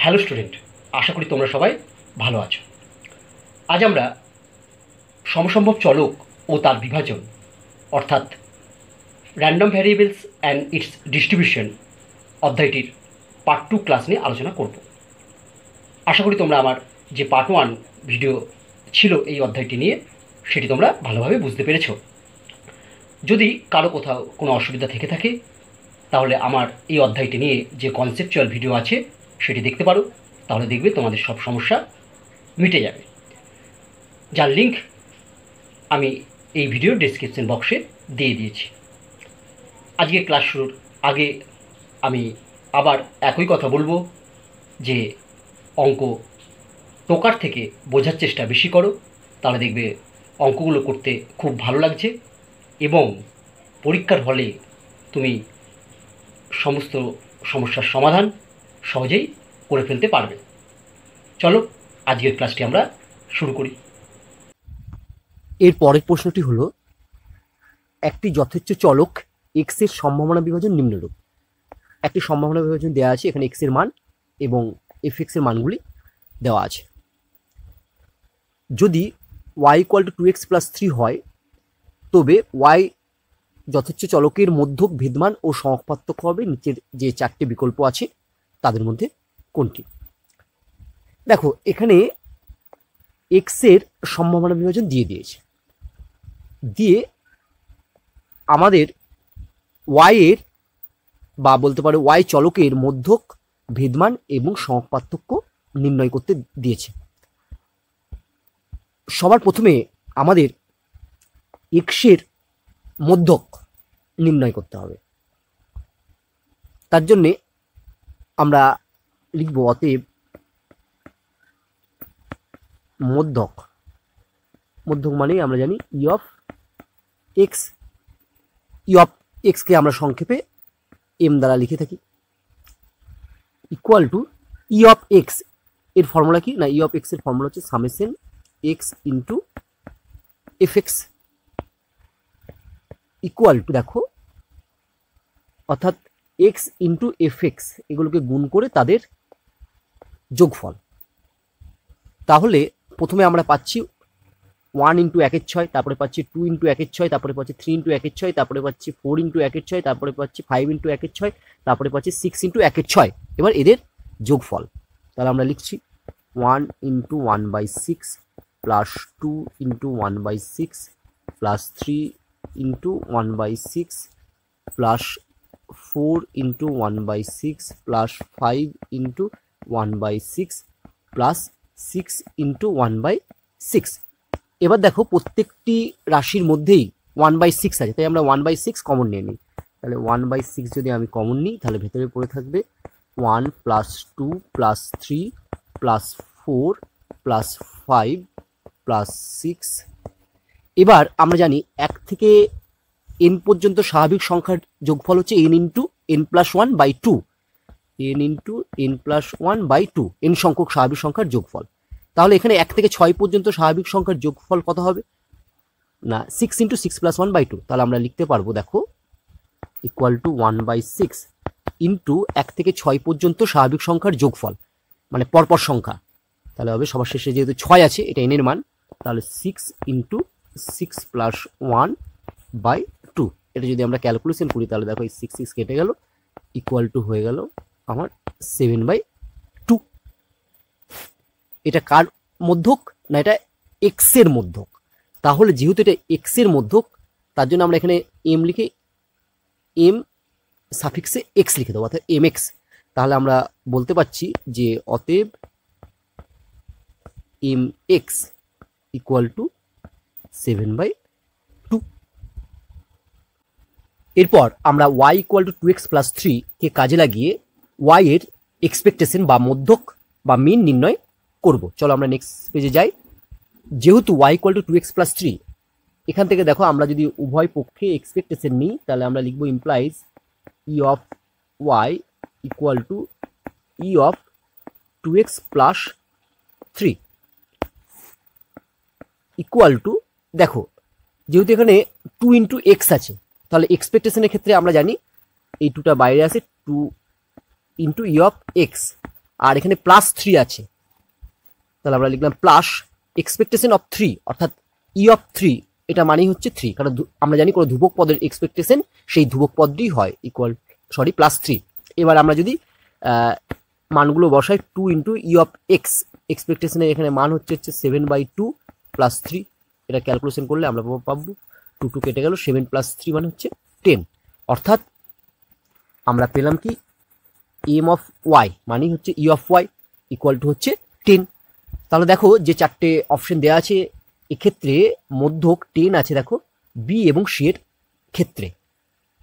Hello student, আশা করি তোমরা সবাই ভালো আছো। আজ আমরা সমসম্ভব চলক ও তার বিভাজন অর্থাৎ random variables and its distribution অধ্যায়টির পার্ট 2 ক্লাস নিয়ে আলোচনা করব। আশা করি তোমরা আমার যে পার্ট 1 ভিডিও ছিল এই অধ্যায়টি নিয়ে সেটি তোমরা ভালোভাবে বুঝতে পেরেছো। যদি কারো কোথাও কোনো অসুবিধা থেকে থাকে তাহলে আমার এই অধ্যায়টি নিয়ে যে কনসেপচুয়াল ভিডিও আছে সেটি দেখতে পারো, তাহলে দেখবে তোমাদের সব সমস্যা মিটে যাবে। যার লিঙ্ক আমি এই ভিডিওর ডেসক্রিপশন বক্সে দিয়ে দিয়েছি। আজকের ক্লাস শুরুর আগে আমি আবার একই কথা বলবো যে অঙ্ক টোকার থেকে বোঝার চেষ্টা বেশি করো, তাহলে দেখবে অঙ্কগুলো করতে খুব ভালো লাগছে এবং পরীক্ষার হলে তুমি সমস্ত সমস্যার সমাধান সহজেই করে ফেলতে পারবে। চলো আজকের ক্লাসটি আমরা শুরু করি। এর পরের প্রশ্নটি হলো, একটি যথেচ্ছ চলক এক্স এর সম্ভাবনা বিভাজন নিম্নরূপ। একটি সম্ভাবনা বিভাজন দেওয়া আছে, এখানে এক্স এর মান এবং এফ এক্স এর মানগুলি দেওয়া আছে। যদি Y equal to 2x plus 3 হয় তবে ওয়াই যথেচ্ছ চলকের মধ্যক ভেদমান ও সহগ পার্থক্য হবে নিচের যে চারটি বিকল্প আছে তাদের মধ্যে কোনটি? দেখো, এখানে এক্স এর সম্ভাবনা বিভাজন দিয়ে দিয়েছে, দিয়ে আমাদের ওয়াই এর বা বলতে পারো ওয়াই চলকের মধ্যক ভেদমান এবং সহগ পার্থক্য নির্ণয় করতে দিয়েছে। সবার প্রথমে আমাদের এক্স এর মধ্যক নির্ণয় করতে হবে। তার জন্যে আমরা লিখব অতএব মধ্যক। মধ্যক মানে আমরা জানি E of x. E of এক্সকে আমরা সংক্ষেপে এম দ্বারা লিখে থাকি, equal to E of x এর ফর্মুলা কি না, ই অফ এক্স এর ফর্মুলা হচ্ছে summation x into f x equal to, দেখো অর্থাৎ এক্স ইন্টু এফ এক্স এগুলোকে গুণ করে তাদের যোগফল। তাহলে প্রথমে আমরা পাচ্ছি 1 ইন্টু 1 6, তারপরে পাচ্ছি 2 ইন্টু 1 6, তারপরে পাচ্ছি 3 ইন্টু 1 6, তারপরে পাচ্ছি 4 ইন্টু 1 6, তারপরে পাচ্ছি 5 ইন্টু 1 6, তারপরে পাচ্ছি 6 ইন্টু 1 6। এবার এদের যোগফল তাহলে আমরা লিখছি 1 into 1/6 plus 2 into 1/6 plus 3 into 1/6 plus 4 into 1/6 plus 5 into 1/6 plus 6 into 1/6। এবার দেখো প্রত্যেকটি রাশির মধ্যেই 1/6 আছে, তাই আমরা 1/6 কমন নিয়ে নিই। তাহলে 1/6 যদি আমি কমন নিই তাহলে ভেতরে পড়ে থাকবে 1 plus 2 plus 3 plus 4 plus 5 plus 6। এবার আমরা জানি 1 থেকে n পর্যন্ত স্বাভাবিক সংখ্যার যোগফল হচ্ছে n into n plus 1/2, n into n plus 1/2, n সংখ্যক স্বাভাবিক সংখ্যার যোগফল। তাহলে এখানে 1 থেকে 6 পর্যন্ত স্বাভাবিক সংখ্যার যোগফল কত হবে না 6 ইন্টু 6 প্লাস 1/2। তাহলে আমরা লিখতে পারবো দেখো ইকুয়াল টু 1/6 ইন্টু 1 থেকে 6 পর্যন্ত স্বাভাবিক সংখ্যার যোগফল মানে পরপর সংখ্যা। তাহলে হবে সবার শেষে যেহেতু 6 আছে এটা n এর মান, তাহলে 6 ইন্টু 6 প্লাস 1/2। এটা যদি আমরা ক্যালকুলেশন করি তাহলে দেখো এই 6 6 কেটে গেল, ইকুয়াল টু হয়ে গেল আমার 7/2। এটা কার মধ্যক না, এটা এক্স এর মধ্যক। তাহলে যেহেতু এটা এক্স এর মধ্যক তার জন্য আমরা এখানে এম লিখে এম সাফিক্সে এক্স লিখে দেবো, অর্থাৎ এম এক্স। তাহলে আমরা বলতে পারছি যে অতএব এম এক্স ইকুয়াল টু 7/2। এরপর আমরা Y equal to 2x plus 3 কে কাজে লাগিয়ে ওয়াই এর এক্সপেকটেশন বা মধ্যক বা মিন নির্ণয় করব। চলো আমরা নেক্সট পেজে যাই। যেহেতু y equal to 2x plus 3, এখান থেকে দেখো আমরা যদি উভয় পক্ষে এক্সপেকটেশন নিই তাহলে আমরা লিখবো implies E of y equal to E of 2x plus 3 equal to, দেখো যেহেতু এখানে 2 ইন্টু এক্স আছে তাহলে এক্সপেকটেশনের ক্ষেত্রে আমরা জানি এই 2টা বাইরে আছে, 2 ইন্টু ই অফ এক্স। আর এখানে +3 আছে, তাহলে আমরা লিখলাম প্লাস এক্সপেকটেশন অফ 3 অর্থাৎ ই অফ 3, এটা মানেই হচ্ছে 3, কারণ আমরা জানি কোনো ধ্রুবক পদের এক্সপেকটেশন সেই ধ্রুবক পদটি হয় +3। এবার আমরা যদি মানগুলো বসাই 2 ইন্টু ই অফ এক্স, এক্সপেকটেশনের এখানে মান হচ্ছে 7/2 + 3, এটা ক্যালকুলেশন করলে আমরা পাবো 2 কেটে গেল, 7 + 3 মানে হচ্ছে 10, অর্থাৎ আমরা পেলাম কি এম অফ ওয়াই মানে হচ্ছে E of Y equal to হচ্ছে 10। তাহলে দেখো যে চারটে অপশন দেওয়া আছে এক্ষেত্রে মধ্যক 10 আছে দেখো বি এবং সি এর ক্ষেত্রে,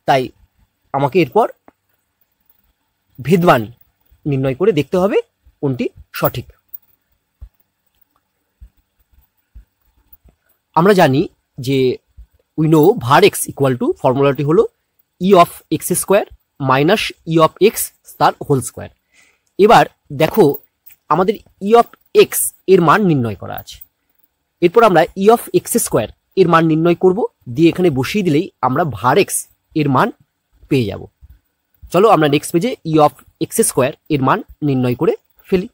তাই আমাকে এরপর ভেদমান নির্ণয় করে দেখতে হবে কোনটি সঠিক। আমরা জানি যে we know var x equal to, ফর্মুলাটি হলো E of x square minus E of x তার হোল স্কোয়ার। এবার দেখো আমাদের ই অফ এক্স এর মান নির্ণয় করা আছে, এরপর আমরা ই অফ এক্স স্কোয়ার এর মান নির্ণয় করব, দিয়ে এখানে বসিয়ে দিলেই আমরা var x এর মান পেয়ে যাব। চলো আমরা নেক্সট পেজে ই অফ এক্স স্কোয়ার এর মান নির্ণয় করে ফেলি।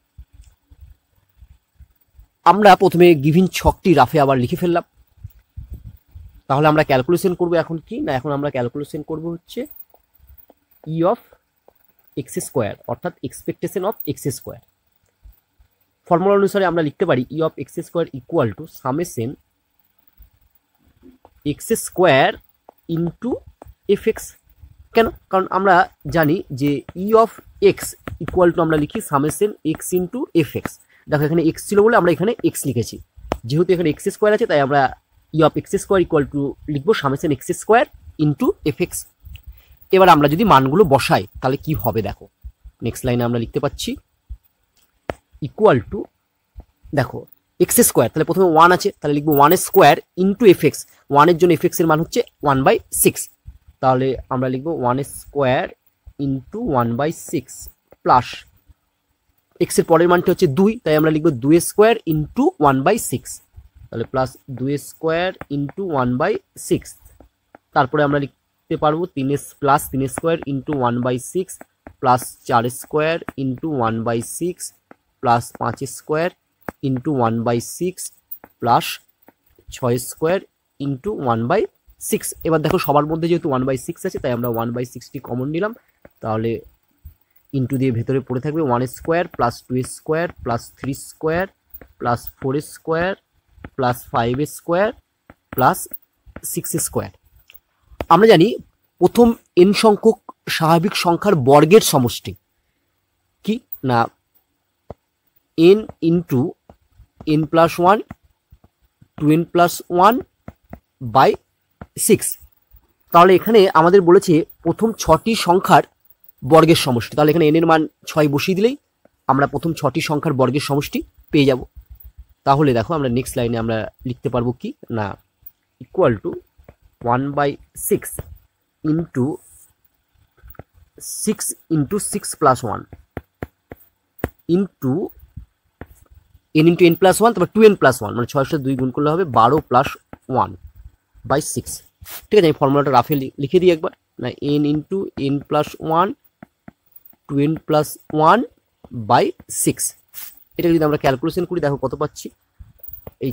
আমরা প্রথমে গিভিন ছকটি রাফে আবার লিখে ফেললাম। তাহলে আমরা ক্যালকুলেশন করব এখন কি না, এখন আমরা ক্যালকুলেশন করব হচ্ছে ই অফ এক্স স্কোয়ার অর্থাৎ expectation of x square. Formula অনুসারে আমরা লিখতে পারি ই of x square equal two summation x square into f x. কেন? কারণ আমরা জানি যে ই অফ এক্স ইকুয়াল টু আমরা লিখি summation x into f x. দেখো এখানে এক্স ছিল বলে আমরা এখানে এক্স লিখেছি, যেহেতু এখানে এক্স স্কোয়ার আছে তাই আমরা E of x square equal to লিখবো summation x square into f x. এবার আমরা যদি মানগুলো বসাই তাহলে কি হবে দেখো, নেক্সট লাইনে আমরা লিখতে পাচ্ছি ইকুয়াল টু, দেখো এক্স স্কোয়ার তাহলে প্রথমে 1 আছে, তাহলে লিখবো 1 স্কোয়ার ইন্টু এফ এক্স, 1 জন্য এফ এক্স এর মান হচ্ছে 1/6, তাহলে আমরা লিখবো 1 স্কোয়ার ইন্টু 1/6 প্লাস এক্স এর পরের মানটি হচ্ছে 2, তাই আমরা লিখবো 2 স্কোয়ার ইন্টু 1/6, তাহলে প্লাস 2 স্কোয়ার ইন্টু 1/6, তারপরে আমরা লিখতে পারবো 3 square into 1/6 plus 4 square into 1/6 plus 5 square into 1/6 plus 6 square into 1/6। এবার দেখো সবার মধ্যে যেহেতু 1/6 আছে তাই আমরা 1/6টি কমন নিলাম, তাহলে ইন্টু দিয়ে ভেতরে পড়ে থাকবে 1 square plus 2 square plus 3 square plus 4 square plus 5 square plus 6 square. আমরা জানি প্রথম n সংখ্যক স্বাভাবিক সংখ্যার বর্গের সমষ্টি কি না n into n plus 1 2n plus 1/6। তাহলে এখানে আমাদের বলেছে প্রথম 6টি সংখ্যার বর্গের সমষ্টি, তাহলে এখানে n এর মান 6 বসিয়ে দিলেই আমরা প্রথম 6টি সংখ্যার বর্গের সমষ্টি পেয়ে যাব। তাহলে দেখো আমরা নেক্সট লাইনে আমরা লিখতে পারবো কি না equal to 1/6 into 6 into 6 plus 1 into n into n plus 1, তারপর 2n প্লাস 1 মানে 6 2 গুণ করলে হবে 12 প্লাস 1/6। ঠিক আছে, আমি ফর্মুলাটা রাফে লিখে দিই একবার না, n into n plus 1 2n plus 1/6। এটা যদি আমরা ক্যালকুলেশন করি দেখো কত পাচ্ছি, এই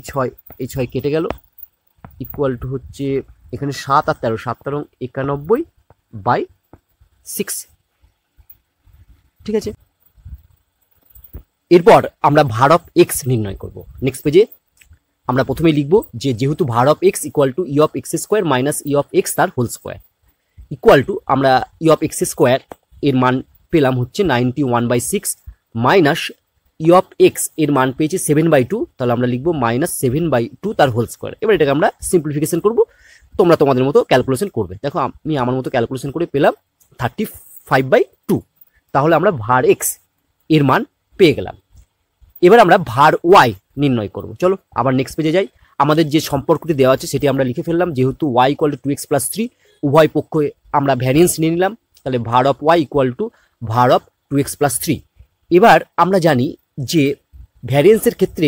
6 কেটে গেল, ইকুয়াল টু হচ্ছে এখানে 7 আর 13 7 13 91/6। ঠিক আছে, এরপর আমরা var অফ এক্স নির্ণয় করব। নেক্সট পেজে আমরা প্রথমেই লিখব যে যেহেতু var of X equal to E of x square minus E of x তার হোল স্কোয়ার ইকুয়াল টু আমরা ই অফ এক্স স্কোয়ার এর মান পেলাম হচ্ছে 91/6 মাইনাস ই অফ এক্স এর মান পেয়েছি 7/2, তাহলে আমরা লিখবো মাইনাস 7/2 তার হোল স্কোয়ার। এবার এটাকে আমরা সিম্পলিফিকেশন করব, তোমরা তোমাদের মতো ক্যালকুলেশন করবে। দেখো আমি আমার মতো ক্যালকুলেশন করে পেলাম 35/2, তাহলে আমরা var এক্স এর মান পেয়ে গেলাম। এবার আমরা var ওয়াই নির্ণয় করব। চলো আবার নেক্সট পেজে যাই। আমাদের যে সম্পর্কটি দেওয়া আছে সেটি আমরা লিখে ফেললাম, যেহেতু y equal to 2x plus 3 উভয় পক্ষে আমরা ভ্যারিয়েন্স নিয়ে নিলাম, তাহলে var of y equal to var of 2x plus 3। এবার আমরা জানি যে ভ্যারিয়েন্সের ক্ষেত্রে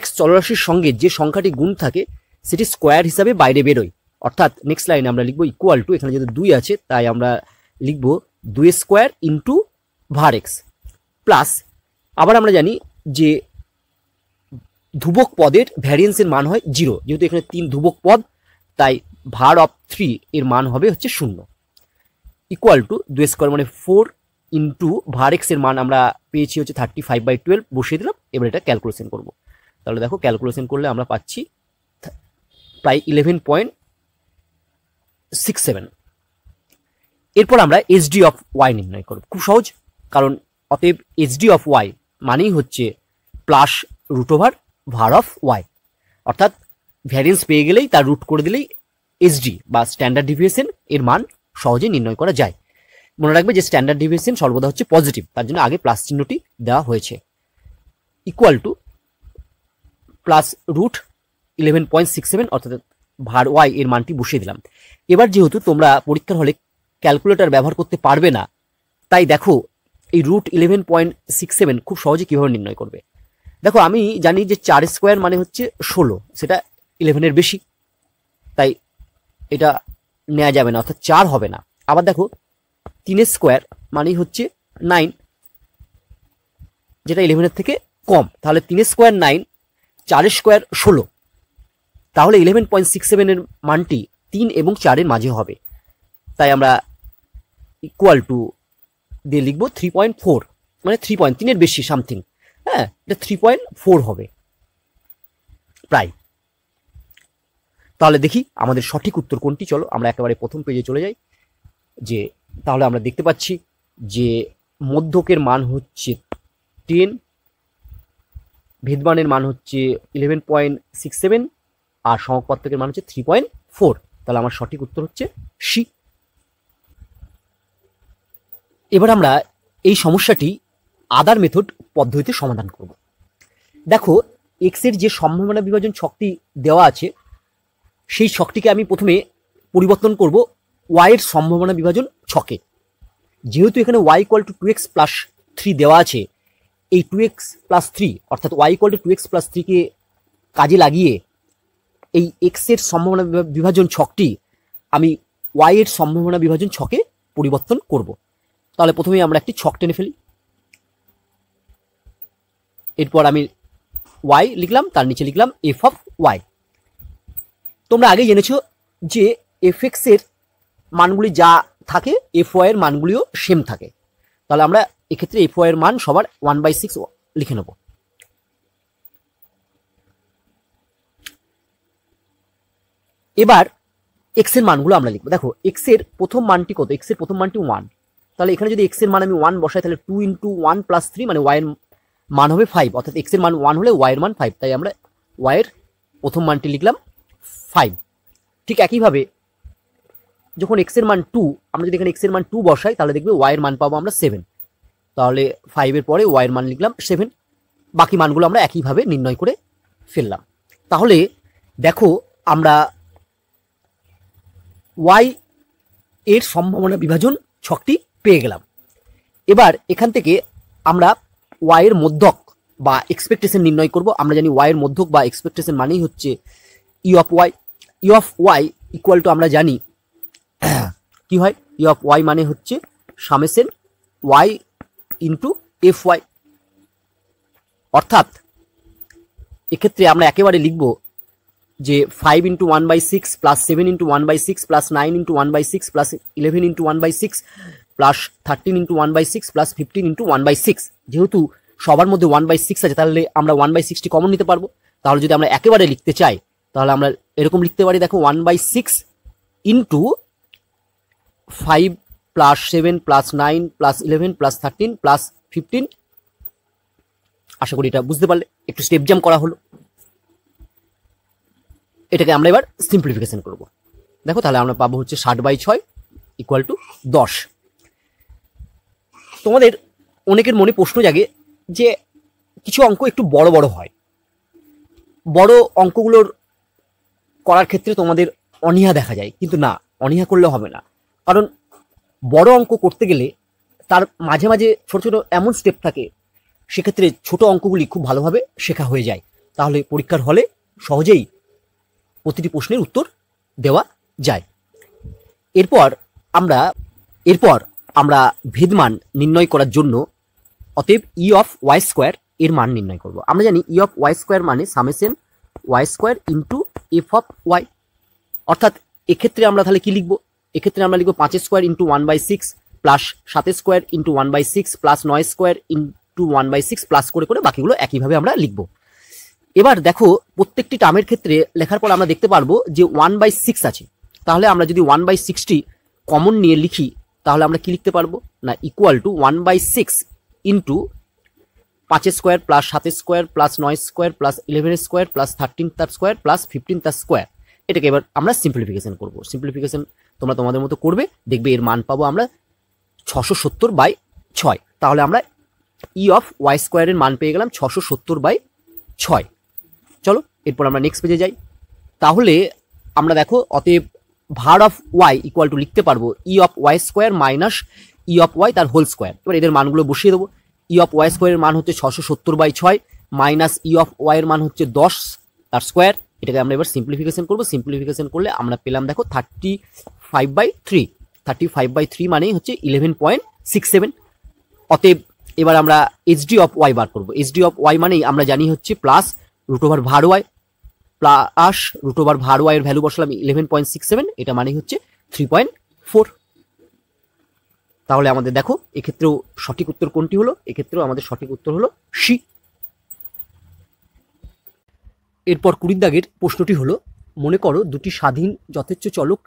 x চলরাশির সঙ্গে যে সংখ্যাটি গুণ থাকে সেটি স্কোয়ার হিসাবে বাইরে বেরোয়, অর্থাৎ নেক্সট লাইনে আমরা লিখবো ইকুয়াল টু, এখানে যেহেতু 2 আছে তাই আমরা লিখবো 2 square into var x. Plus আবার আমরা জানি যে ধ্রুবক পদের ভ্যারিয়েন্সের মান হয় 0, যেহেতু এখানে 3 ধ্রুবক পদ, তাই var of 3 এর মান হবে হচ্ছে 0, ইকুয়াল টু 2 স্কোয়ার মানে 4 ইন্টু var x এর মান আমরা পেয়েছি হচ্ছে 35/12, বসিয়ে দিলাম। এবার এটা ক্যালকুলেশন করব। তাহলে দেখো ক্যালকুলেশন করলে আমরা পাচ্ছি প্রায় 11.67। এরপর আমরা HD অফ y নির্ণয় করব, খুব সহজ, কারণ অতএব HD অফ y মানেই হচ্ছে plus root over var of y, অর্থাৎ ভ্যারিয়েন্স পেয়ে গেলেই তার রুট করে দিলেই SD বা স্ট্যান্ডার্ড ডিভিয়েশন এর মান সহজে নির্ণয় করা যায়। মনে রাখবে যে স্ট্যান্ডার্ড ডিভিয়েশন সর্বদা হচ্ছে পজিটিভ, তার জন্য আগে প্লাস চিহ্নটি দেওয়া হয়েছে, ইকুয়াল টু প্লাস রুট 11.67, অর্থাৎ var y এর মানটি বসিয়ে দিলাম। এবার যেহেতু তোমরা পরীক্ষার হলে ক্যালকুলেটর ব্যবহার করতে পারবে না, তাই দেখো এই রুট 11.67 খুব সহজে কিভাবে নির্ণয় করবে। দেখো আমি জানি যে 4 স্কোয়ার মানে হচ্ছে 16, সেটা 11-এর বেশি, তাই এটা নেওয়া যাবে না, অর্থাৎ 4 হবে না। আবার দেখো 3 স্কোয়ার মানেই হচ্ছে 9, যেটা 11-এর থেকে কম, তাহলে 3 স্কোয়ার 9, 4 স্কোয়ার 16, তাহলে 11.67 এর মানটি 3 এবং 4-এর মাঝে হবে, তাই আমরা ইকুয়াল টু দিয়ে লিখবো 3.4, মানে 3.3-এর বেশি সামথিং, হ্যাঁ, এটা 3.4 হবে প্রায়। তাহলে দেখি আমাদের সঠিক উত্তর কোনটি। চলো আমরা একেবারে প্রথম পেজে চলে যাই। যে তাহলে আমরা দেখতে পাচ্ছি যে মধ্যকের মান হচ্ছে 10, ভেদমানের মান হচ্ছে 11.67 আর সমকপার্থক্যের মান হচ্ছে 3.4। তাহলে আমার সঠিক উত্তর হচ্ছে সি। এবার আমরা এই সমস্যাটি আদার মেথড পদ্ধতিতে সমাধান করব। দেখো এক্স এর যে সম্ভাবনা বিভাজন ছকটি দেওয়া আছে, সেই ছকটিকে আমি প্রথমে পরিবর্তন করব ওয়াই এর সম্ভাবনা বিভাজন ছকে। যেহেতু এখানে Y equal to 2x plus 3 দেওয়া আছে, এই 2x প্লাস 3 অর্থাৎ y equal to 2x plus 3কে কাজে লাগিয়ে এই এক্স এর সম্ভাবনা বিভাজন ছকটি আমি ওয়াই এর সম্ভাবনা বিভাজন ছকে পরিবর্তন করব। তাহলে প্রথমে আমরা একটি ছক টেনে ফেলি। এরপর আমি ওয়াই লিখলাম, তার নিচে লিখলাম এফ অফ ওয়াই। তোমরা আগে জেনেছো যে এফ এক্স এর মানগুলি যা থাকে এফ ওয়াই এর মানগুলিও সেম থাকে। তাহলে আমরা এক্ষেত্রে এফ ওয়াই এর মান সবার 1/6 লিখে নেব। এবার এক্স এর মানগুলো আমরা লিখবো। দেখো এক্স এর প্রথম মানটি কত? এক্স এর প্রথম মানটি 1, তাহলে এখানে যদি এক্স এর মান আমি 1 বসাই, তাহলে 2 × 1 + 3 মানে ওয়াই এর মান হবে 5, অর্থাৎ এক্স এর মান 1 হলে ওয়াই এর মান 5, তাই আমরা ওয়াই এর প্রথম মানটি লিখলাম 5। ঠিক একইভাবে যখন এক্স এর মান 2, আমরা যদি এখানে এক্স এর মান 2 বসাই, তাহলে দেখবে ওয়াই এর মান পাবো আমরা 7, তাহলে 5 এর পরে ওয়াই এর মান লিখলাম 7। বাকি মানগুলো আমরা একইভাবে নির্ণয় করে ফেললাম। তাহলে দেখো আমরা ওয়াই এর সম্ভাবনা বিভাজন ছকটি পেয়ে গেলাম। এবার এখান থেকে আমরা ওয়াই এর মধ্যক বা এক্সপেকটেশন নির্ণয় করব। আমরা জানি ওয়াই এর মধ্যক বা এক্সপেকটেশন মানেই হচ্ছে E of Y. E of Y equal to আমরা জানি কি হয়, ই অফ ওয়াই মানে হচ্ছে summation Y into F Y. অর্থাৎ এক্ষেত্রে আমরা একেবারে লিখব যে 5 × 1/6 plus 7 × 1/6 plus 9 × 1/6 plus 11 × 1/6 plus 13 × 1/6 plus 15 × 1/6। যেহেতু সবার মধ্যে 1/6 আছে, তাহলে আমরা 1/6টি কমন নিতে পারবো। তাহলে যদি আমরা একেবারে লিখতে চাই, তাহলে আমরা এরকম লিখতে পারি, দেখো 1/6 into 5 plus 7 plus 9 plus 11 plus 13 plus 15। আশা করি এটা বুঝতে পারলে, একটু স্টেপ জাম্প করা হলো। এটাকে আমরা এবার সিম্পলিফিকেশন করব। দেখো তাহলে আমরা পাবো হচ্ছে 60/6 ইকুয়াল টু 10। তোমাদের অনেকের মনে প্রশ্ন জাগে যে কিছু অঙ্ক একটু বড় বড় হয়, বড় অঙ্কগুলোর করার ক্ষেত্রে তোমাদের অনীহা দেখা যায়, কিন্তু না, অনীহা করলে হবে না। কারণ বড় অঙ্ক করতে গেলে তার মাঝে মাঝে ছোট ছোট এমন স্টেপ থাকে, সেক্ষেত্রে ছোট অঙ্কগুলি খুব ভালোভাবে শেখা হয়ে যায়। তাহলে পরীক্ষার হলে সহজেই প্রতিটি প্রশ্নের উত্তর দেওয়া যায়। এরপর আমরা ভেদমান নির্ণয় করার জন্য অতএব ই অফ ওয়াই স্কোয়ার এর মান নির্ণয় করব। আমরা জানি ই অফ ওয়াই স্কোয়ার মানে summation Y square into F of Y. অর্থাৎ এক্ষেত্রে আমরা তাহলে কি লিখবো? এক্ষেত্রে আমরা লিখবো 5 square into 1/6 plus 7 square into 1/6 plus 9 square into 1/6 plus করে করে বাকিগুলো একইভাবে আমরা লিখবো। এবার দেখো প্রত্যেকটি টার্মের ক্ষেত্রে লেখার পর আমরা দেখতে পারবো যে 1/6 আছে। তাহলে আমরা যদি 1/6টি কমন নিয়ে লিখি তাহলে আমরা কি লিখতে পারবো না equal to 1/6 into 5 square plus 7 square plus 9 square plus 11 square plus 13 তার স্কোয়ার প্লাস 15 তার স্কোয়ার। এটাকে এবার আমরা সিম্পলিফিকেশন করব। সিম্পলিফিকেশন তোমরা তোমাদের মতো করবে, দেখবে এর মান পাবো আমরা 670/6। তাহলে আমরা ই অফ ওয়াই স্কোয়ারের মান পেয়ে গেলাম 670/6। চলো এরপর আমরা নেক্সট পেজে যাই। তাহলে আমরা দেখো অতএব ভার অফ ওয়াই ইকুয়াল টু লিখতে পারবো E of Y square minus E of Y তার হোল স্কোয়ার। এবার এদের মানগুলো বসিয়ে দেবো। ই অফ ওয়াই স্কোয়ারের মান হচ্ছে 670/6 মাইনাস ই অফ ওয়াই এর মান হচ্ছে 10 তার স্কোয়ার। এটাকে আমরা এবার সিম্পলিফিকেশন করবো। সিম্পলিফিকেশন করলে আমরা পেলাম দেখো 35/3। 35/3 মানেই হচ্ছে 11.67। অতএব এবার আমরা এইচডি অফ ওয়াই বার করবো। এইচডি অফ ওয়াই মানেই আমরা জানি হচ্ছে প্লাস রুট ওভার ভার ওয়াই প্লাস রুট ওভার ভার ওয়াই এর ভ্যালু বসালাম 11.67, এটা মানে হচ্ছে 3.4। তাহলে আমাদের দেখো এক্ষেত্রেও সঠিক উত্তর কোনটি হলো? এক্ষেত্রেও আমাদের সঠিক উত্তর হলো সি। এরপর 20 দাগের প্রশ্নটি হলো, মনে করো দুটি স্বাধীন যথেচ্ছ চলক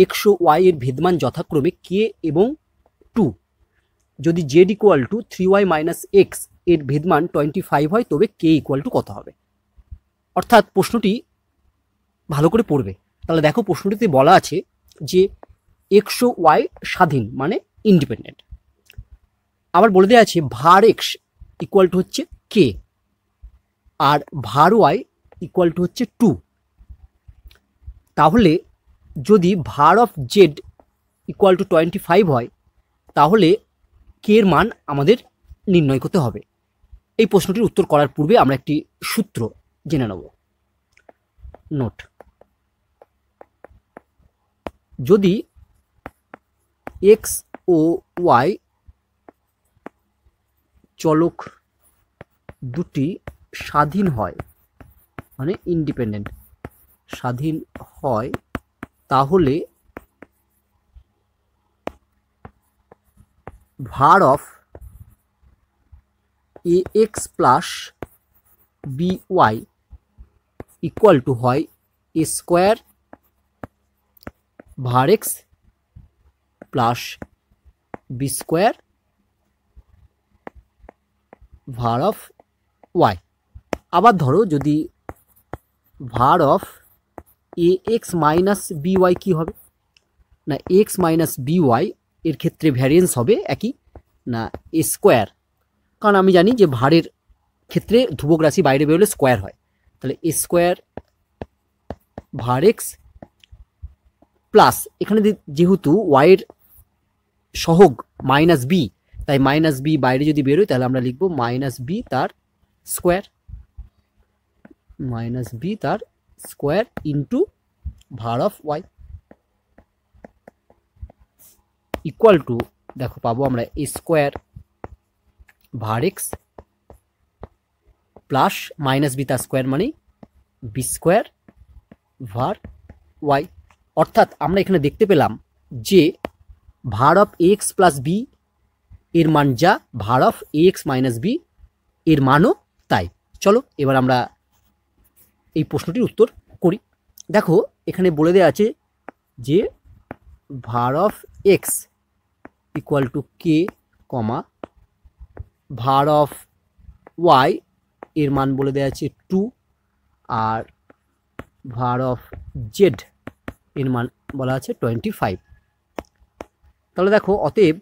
এক্স ও ওয়াই এর ভেদমান যথাক্রমে কে এবং 2। যদি Z equal to 3y minus x এর ভেদমান 25 হয় তবে কে ইকুয়াল টু কত হবে? অর্থাৎ প্রশ্নটি ভালো করে পড়বে। তাহলে দেখো প্রশ্নটিতে বলা আছে যে এক্স ও ওয়াই স্বাধীন মানে ইন্ডিপেন্ডেন্ট। আবার বলে দেওয়া আছে ভার এক্স ইকুয়াল টু হচ্ছে কে আর ভার ওয়াই ইকুয়াল টু হচ্ছে 2। তাহলে যদি var of Z equal to 25 হয় তাহলে কে এর মান আমাদের নির্ণয় করতে হবে। এই প্রশ্নটির উত্তর করার পূর্বে আমরা একটি সূত্র জেনে নেব। নোট, যদি এক্স ও ওয়াই চলক দুটি স্বাধীন হয় মানে ইন্ডিপেন্ডেন্ট স্বাধীন হয় তাহলে var of A x plus b y equal to হয় a square var x plus b square var of y. আবার ধরো যদি var of A x minus b y কী হবে না এক্স মাইনাস বি ওয়াই এর ক্ষেত্রে ভ্যারিয়েন্স হবে একই না এ স্কোয়ার, কারণ আমি জানি যে ভারের ক্ষেত্রে ধ্রুবক রাশি বাইরে বেরোলে স্কোয়ার হয়। তাহলে এ স্কোয়ার ভার এক্স প্লাস এখানে যেহেতু ওয়াইয়ের সহগ মাইনাস বি, তাই মাইনাস বি বাইরে যদি বেরোয় তাহলে আমরা লিখব মাইনাস বি তার স্কোয়ার মাইনাস বি তার স্কোয়ার ইন্টু ভার অফ ওয়াই ইকুয়াল টু দেখো পাবো আমরা এ square var x plus minus B তার স্কোয়ার মানে বি স্কোয়ার ভার ওয়াই। অর্থাৎ আমরা এখানে দেখতে পেলাম যে ভার অফ এক্স প্লাস বি এর মান যা ভার অফ এক্স মাইনাস বি এর মানও তাই। চলো এবার আমরা এই প্রশ্নটির উত্তর করি। দেখো এখানে বলে দেওয়া আছে যে ভার অফ এক্স ইকুয়াল টু কে কমা ভার অফ ওয়াই এর মান বলে দেওয়া আছে 2 আর ভার অফ জেড এর মান বলা আছে 25। তাহলে দেখো অতএব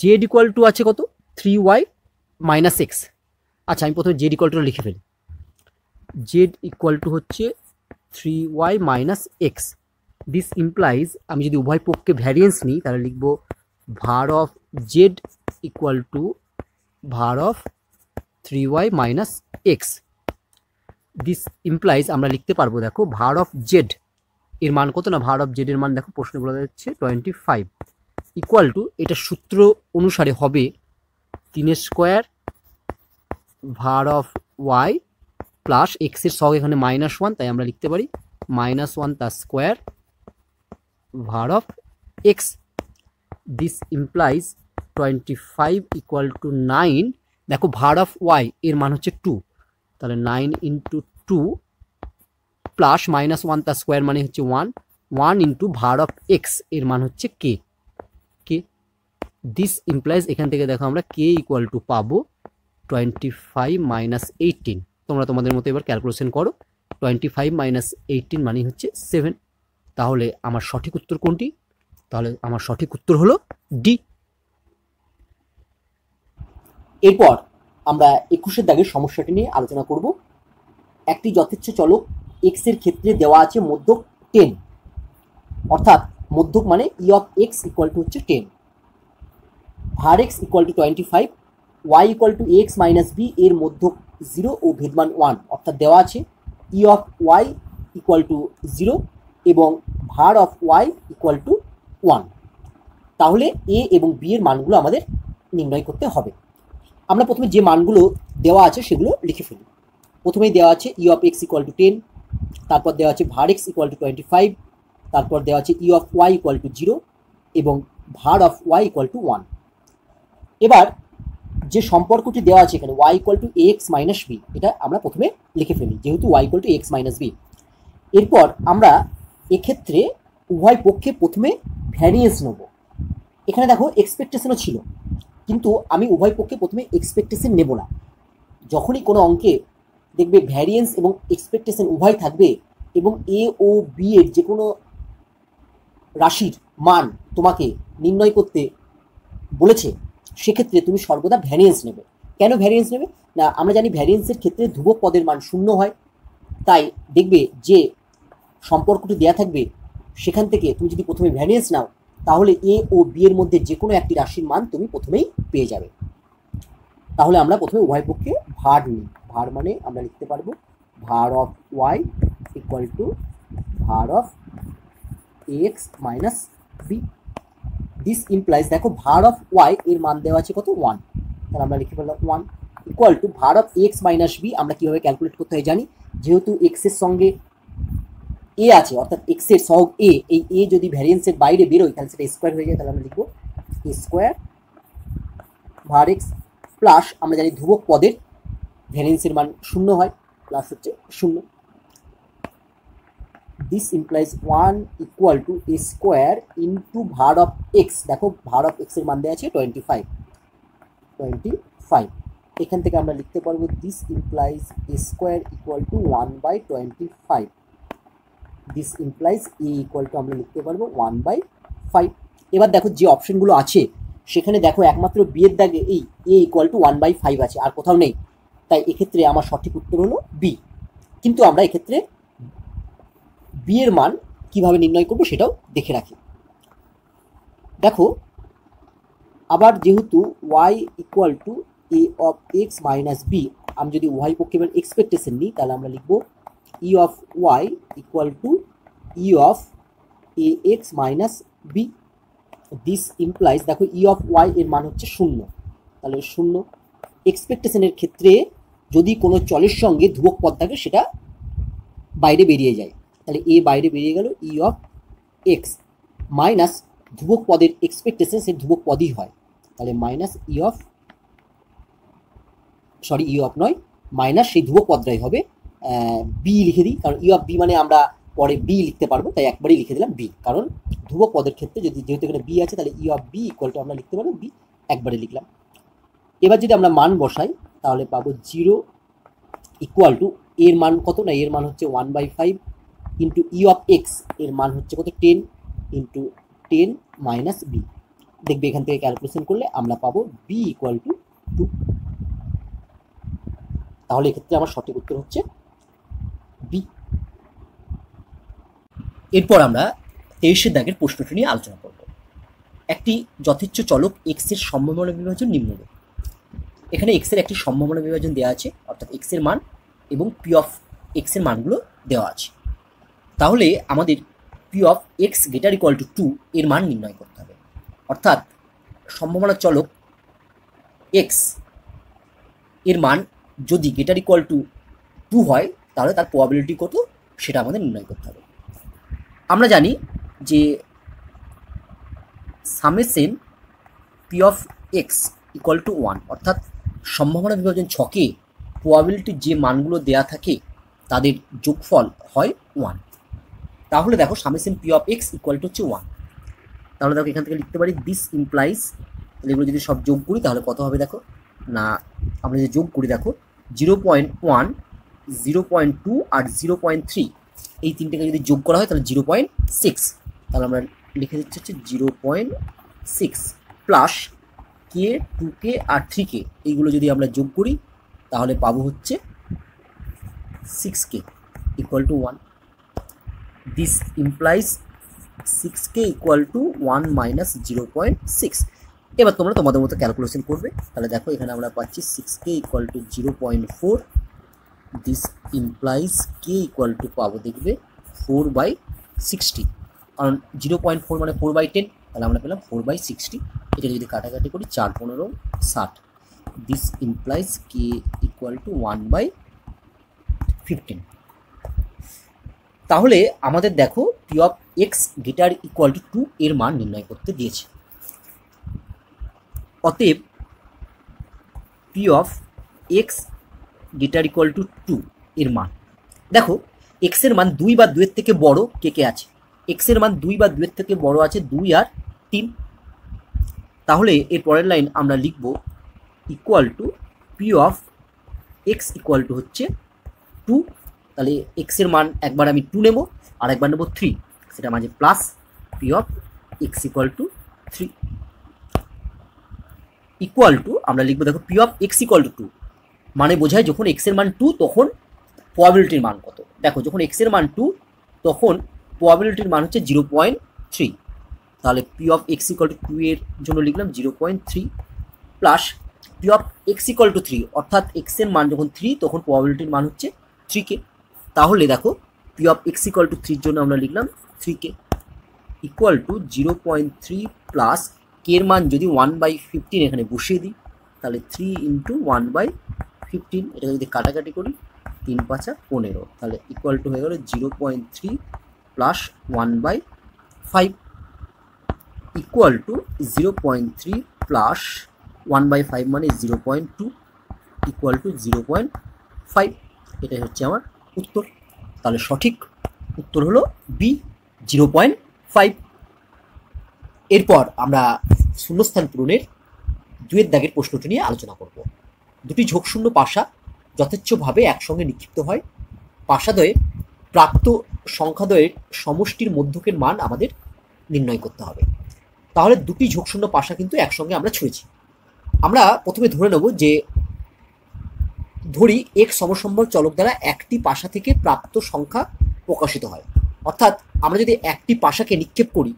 জেড ইকুয়াল টু আছে কত 3y মাইনাস এক্স। আচ্ছা আমি প্রথমে জেড ইকুয়াল টু লিখে ফেলি। জেড ইকুয়াল টু হচ্ছে 3y minus x. This implies আমি যদি উভয় পক্ষে ভ্যারিয়েন্স নিই তাহলে লিখব ভার অফ জেড ইকুয়াল টু ভার of 3y minus x. This implies আমরা লিখতে পারবো দেখো ভার অফ জেড এর মান কত না ভার অফ জেড এর মান দেখো প্রশ্নে বলা যাচ্ছে 25 ইকুয়াল টু, এটা সূত্র অনুসারে হবে 3 square var of Y plus এক্সের সহগ এখানে -1, তাই আমরা লিখতে পারি -1 তার square var of x. This implies 25 equal to 9। দেখো var অফ ওয়াই এর মান হচ্ছে 2, তাহলে 9 ইন্টু 2 প্লাস -1 তার স্কোয়ার মানে হচ্ছে 1 ইন্টু var অফ এক্স এর মান হচ্ছে কে। দিস ইমপ্লাইজ এখান থেকে দেখো আমরা কে ইকুয়াল টু পাবো 25 - 18। তোমরা তোমাদের মতো এবার ক্যালকুলেশন করো। 25 - 18 মানে হচ্ছে 7। তাহলে আমার সঠিক উত্তর কোনটি? তাহলে আমার সঠিক উত্তর হলো ডি। এরপর আমরা 21 দাগের সমস্যাটি নিয়ে আলোচনা করব। একটি যথেচ্ছ চলক এক্স এর ক্ষেত্রে দেওয়া আছে মধ্যক 10, অর্থাৎ মধ্যক মানে E of X equal to হচ্ছে 10, var x equal to 25, y equal to X minus B এর মধ্যক 0 ও ভেদমান 1, অর্থাৎ দেওয়া আছে E of Y equal to 0 এবং var of Y equal to 1। তাহলে এ এবং বি এর মানগুলো আমাদের নির্ণয় করতে হবে। আমরা প্রথমে যে মানগুলো দেওয়া আছে সেগুলো লিখে ফেলি। প্রথমেই দেওয়া আছে E of X equal two 10, তারপর দেওয়া আছে var x ইকুয়াল টু 25, তারপর দেওয়া আছে E of Y equal to 0 এবং var of Y equal to 1। এবার যে সম্পর্কটি দেওয়া আছে এখানে y equal to X minus B, এটা আমরা প্রথমে লিখে ফেলি যেহেতু y equal to X minus B. এরপর আমরা এক্ষেত্রে উভয় পক্ষে প্রথমে ভ্যারিয়েন্স নেব। এখানে দেখো এক্সপেকটেশনও ছিল, কিন্তু আমি উভয় পক্ষে প্রথমে এক্সপেকটেশন নেব না। যখনই কোনো অঙ্কে দেখবে ভ্যারিয়েন্স এবং এক্সপেকটেশন উভয় থাকবে এবং এ ও বি এর যে কোনো রাশির মান তোমাকে নির্ণয় করতে বলেছে, সেক্ষেত্রে তুমি সর্বদা ভ্যারিয়েন্স নেবে। কেন ভ্যারিয়েন্স নেবে না? আমরা জানি ভ্যারিয়েন্সের ক্ষেত্রে ধ্রুবক পদের মান 0 হয়। তাই দেখবে যে সম্পর্কটি দেওয়া থাকবে সেখান থেকে তুমি যদি প্রথমে ভ্যারিয়েন্স নাও, তাহলে এ ও বি এর মধ্যে যে কোনো একটি রাশির মান তুমি প্রথমেই পেয়ে যাবে। তাহলে আমরা প্রথমে উভয় পক্ষে ভার নিই। ভার মানে আমরা লিখতে পারবো var of Y equal to var of X minus B. This implies, দেখো var অফ ওয়াই এর মান দেওয়া আছে কত? 1, তাহলে আমরা লিখে ফেললাম 1 equal to var of X minus B. আমরা কীভাবে ক্যালকুলেট করতে হয় জানি, যেহেতু এক্সের সঙ্গে এ আছে, অর্থাৎ এক্সের সহগ এ, এই এ যদি ভ্যারিয়েন্সের বাইরে বেরোয় তাহলে সেটা স্কোয়ার হয়ে যায়। তাহলে আমরা লিখবো এ স্কোয়ার var এক্স প্লাস, আমরা জানি ধ্রুবক পদের ভ্যারিয়েন্সের মান 0 হয়, প্লাস হচ্ছে 0। This implies 1 equal to A square into var of x. দেখো var অফ এক্সের মান দেওয়া আছে 25। এখান থেকে আমরা লিখতে পারবো this implies A square equal two 1/25। This implies A equal to আমরা লিখতে পারবো 1/5। এবার দেখো যে অপশনগুলো আছে সেখানে দেখো একমাত্র বি এর দাগে এই এ ইকুয়াল টু 1/5 আছে, আর কোথাও নেই। তাই এক্ষেত্রে আমার সঠিক উত্তর হলো বি। কিন্তু আমরা এক্ষেত্রে বি এর মান কিভাবে নির্ণয় করবো সেটাও দেখে রাখি। দেখো আবার যেহেতু Y equal to A of X minus B, আমি যদি ওয়াই পক্ষে এবার এক্সপেকটেশন নিই তাহলে আমরা লিখবো E of Y equal to E of A x minus B. This implies, দেখো ই অফ ওয়াই এর মান হচ্ছে 0, তাহলে 0। এক্সপেকটেশনের ক্ষেত্রে যদি কোনো চলের সঙ্গে ধ্রুবক পদ থাকে সেটা বাইরে বেরিয়ে যায়, তাহলে এ বাইরে বেরিয়ে গেল, ই অফ এক্স মাইনাস ধ্রুবক পদের এক্সপেকটেশন সে ধ্রুবক পদই হয়, তাহলে মাইনাস ই অফ মাইনাস সেই ধ্রুবক পদটাই হবে বি লিখে দিই, কারণ ই অফ বি মানে আমরা পরে বি লিখতে পারবো, তাই একবারেই লিখে দিলাম বি। কারণ ধ্রুবক পদের ক্ষেত্রে যেহেতু এখানে বি আছে তাহলে E of B equal to আমরা লিখতে পারবো বি, একবারে লিখলাম। এবার যদি আমরা মান বসাই তাহলে পাবো 0 ইকুয়াল টু এর মান কত না, এর মান হচ্ছে 1/5 ইন্টু ই অফ এক্স এর মান হচ্ছে কত 10 ইন্টু 10 মাইনাস বি। দেখবে এখান থেকে ক্যালকুলেশন করলে আমরা পাবো বি ইকুয়াল টু 2। তাহলে এক্ষেত্রে আমার সঠিক উত্তর হচ্ছে বি। এরপর আমরা 23 দাগের প্রশ্নটি নিয়ে আলোচনা করব। একটি যথেচ্ছ চলক এক্স এর সম্ভাবনা বিভাজন নিম্নরূপ। এখানে এক্স এর একটি সম্ভাবনা বিভাজন দেওয়া আছে, অর্থাৎ এক্স এর মান এবং পি অফ এক্স এর মানগুলো দেওয়া আছে। তাহলে আমাদের P of x greater equal to 2 এর মান নির্ণয় করতে হবে। অর্থাৎ সম্ভাবনা চলক এক্স এর মান যদি গ্রেটার ইকুয়াল টু 2 হয় তাহলে তার প্রবাবিলিটি কত সেটা আমাদের নির্ণয় করতে হবে। আমরা জানি যে summation P of X equal to 1, অর্থাৎ সম্ভাবনা বিভাজন ছকে প্রবাবিলিটির যে মানগুলো দেয়া থাকে তাদের যোগফল হয় 1। তাহলে দেখো summation P of X equal to হচ্ছে 1। তাহলে দেখো এখান থেকে লিখতে পারি দিস ইমপ্লাইজ, তাহলে এগুলো যদি সব যোগ করি তাহলে কত হবে দেখো না, আমরা যদি যোগ করি দেখো 0.1, 0.2 আর 0.3 এই তিনটেকে যদি যোগ করা হয় তাহলে 0.6, তাহলে আমরা লিখে দিচ্ছি হচ্ছে 0.6 প্লাস কে 2k আর 3k এইগুলো যদি আমরা যোগ করি তাহলে পাবো হচ্ছে 6k equal to 1। This implies 6k equal to 1 minus 0.6। এবার তোমরা তোমাদের মতো ক্যালকুলেশন করবে, তাহলে দেখো এখানে আমরা পাচ্ছি 6k equal to 0.4, this implies K equal to পাবো দেখবে 4/60, কারণ 0.4 মানে 4/10, তাহলে আমরা পেলাম 4/60। এটা যদি কাটাকাটি করি 4 15 60, this implies K equal to 1/15। তাহলে আমাদের দেখো P of x greater equal to 2 এর মান নির্ণয় করতে দিয়েছে। অতএব P of x greater equal to 2 এর মান, দেখো এক্স এর মান 2 বা 2 এর থেকে বড় কে কে আছে, এক্স এর মান 2 বা 2 এর থেকে বড় আছে 2 আর 3। তাহলে এর পরের লাইন আমরা লিখব equal to P of X equal to হচ্ছে 2, তাহলে এক্স এর মান একবার আমি 2 নেব আর একবার নেব 3, সেটা মাঝে plus P of X equal two 3 equal to আমরা লিখবো দেখো P of X equal to 2 মানে বোঝায় যখন এক্স এর মান 2 তখন প্রবাবিলিটির মান কত। দেখো যখন এক্স এর মান 2 তখন প্রবাবিলিটির মান হচ্ছে 0.3, তাহলে P of X equal to 2 এর জন্য লিখলাম 0.3 plus P of X equal two 3, অর্থাৎ এক্স এর মান যখন 3 তখন প্রবাবিলিটির মান হচ্ছে 3k। তাহলে দেখো P of X equal two 3 এর জন্য আমরা লিখলাম 3k ইকুয়াল টু 0.3 প্লাস কে এর মান যদি 1/15 এখানে বসিয়ে দিই তাহলে 3 ইন্টু 1/15, এটা যদি কাটাকাটি করি 3 5 15, তাহলে ইকুয়াল টু হয়ে গেল 0.3 প্লাস 1/5 ইকুয়াল টু 0.3 প্লাস 1/5 মানে 0.2 ইকুয়াল টু 0.5। এটাই হচ্ছে আমার উত্তর। তাহলে সঠিক উত্তর হলো বি 0.5। এরপর আমরা শূন্যস্থান পূরণের 2 এর দাগের প্রশ্নটি নিয়ে আলোচনা করব। দুটি ঝোঁকশূন্য পাশা যথেচ্ছভাবে একসঙ্গে নিক্ষিপ্ত হয়, পাশাদ্বয়ে প্রাপ্ত সংখ্যাদ্বয়ের সমষ্টির মধ্যকের মান আমাদের নির্ণয় করতে হবে। তাহলে দুটি ঝোঁকশূন্য পাশা কিন্তু একসঙ্গে আমরা ছুঁড়েছি। আমরা প্রথমে ধরে নেব যে ধরি এক সমসম্বর চলক দ্বারা একটি পাশা থেকে প্রাপ্ত সংখ্যা প্রকাশিত হয়, অর্থাৎ আমরা যদি একটি পাশাকে নিক্ষেপ করি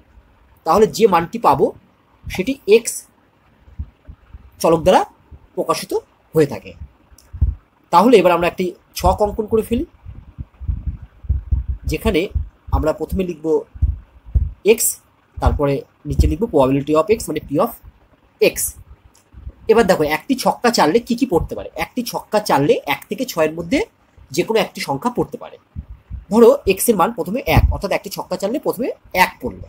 তাহলে যে মানটি পাবো সেটি এক্স চলক দ্বারা প্রকাশিত হয়ে থাকে। তাহলে এবার আমরা একটি ছক অঙ্কন করে ফেলি, যেখানে আমরা প্রথমে লিখব এক্স, তারপরে নিচে লিখব প্রবাবিলিটি অফ এক্স মানে পি অফ এক্স। এবার দেখো একটি ছক্কা চাললে কি কি পড়তে পারে, একটি ছক্কা চাললে 1 থেকে 6 এর মধ্যে যে কোনো একটি সংখ্যা পড়তে পারে। ধরো এক্স এর মান প্রথমে 1, অর্থাৎ একটি ছক্কা চাললে প্রথমে 1 পড়লো,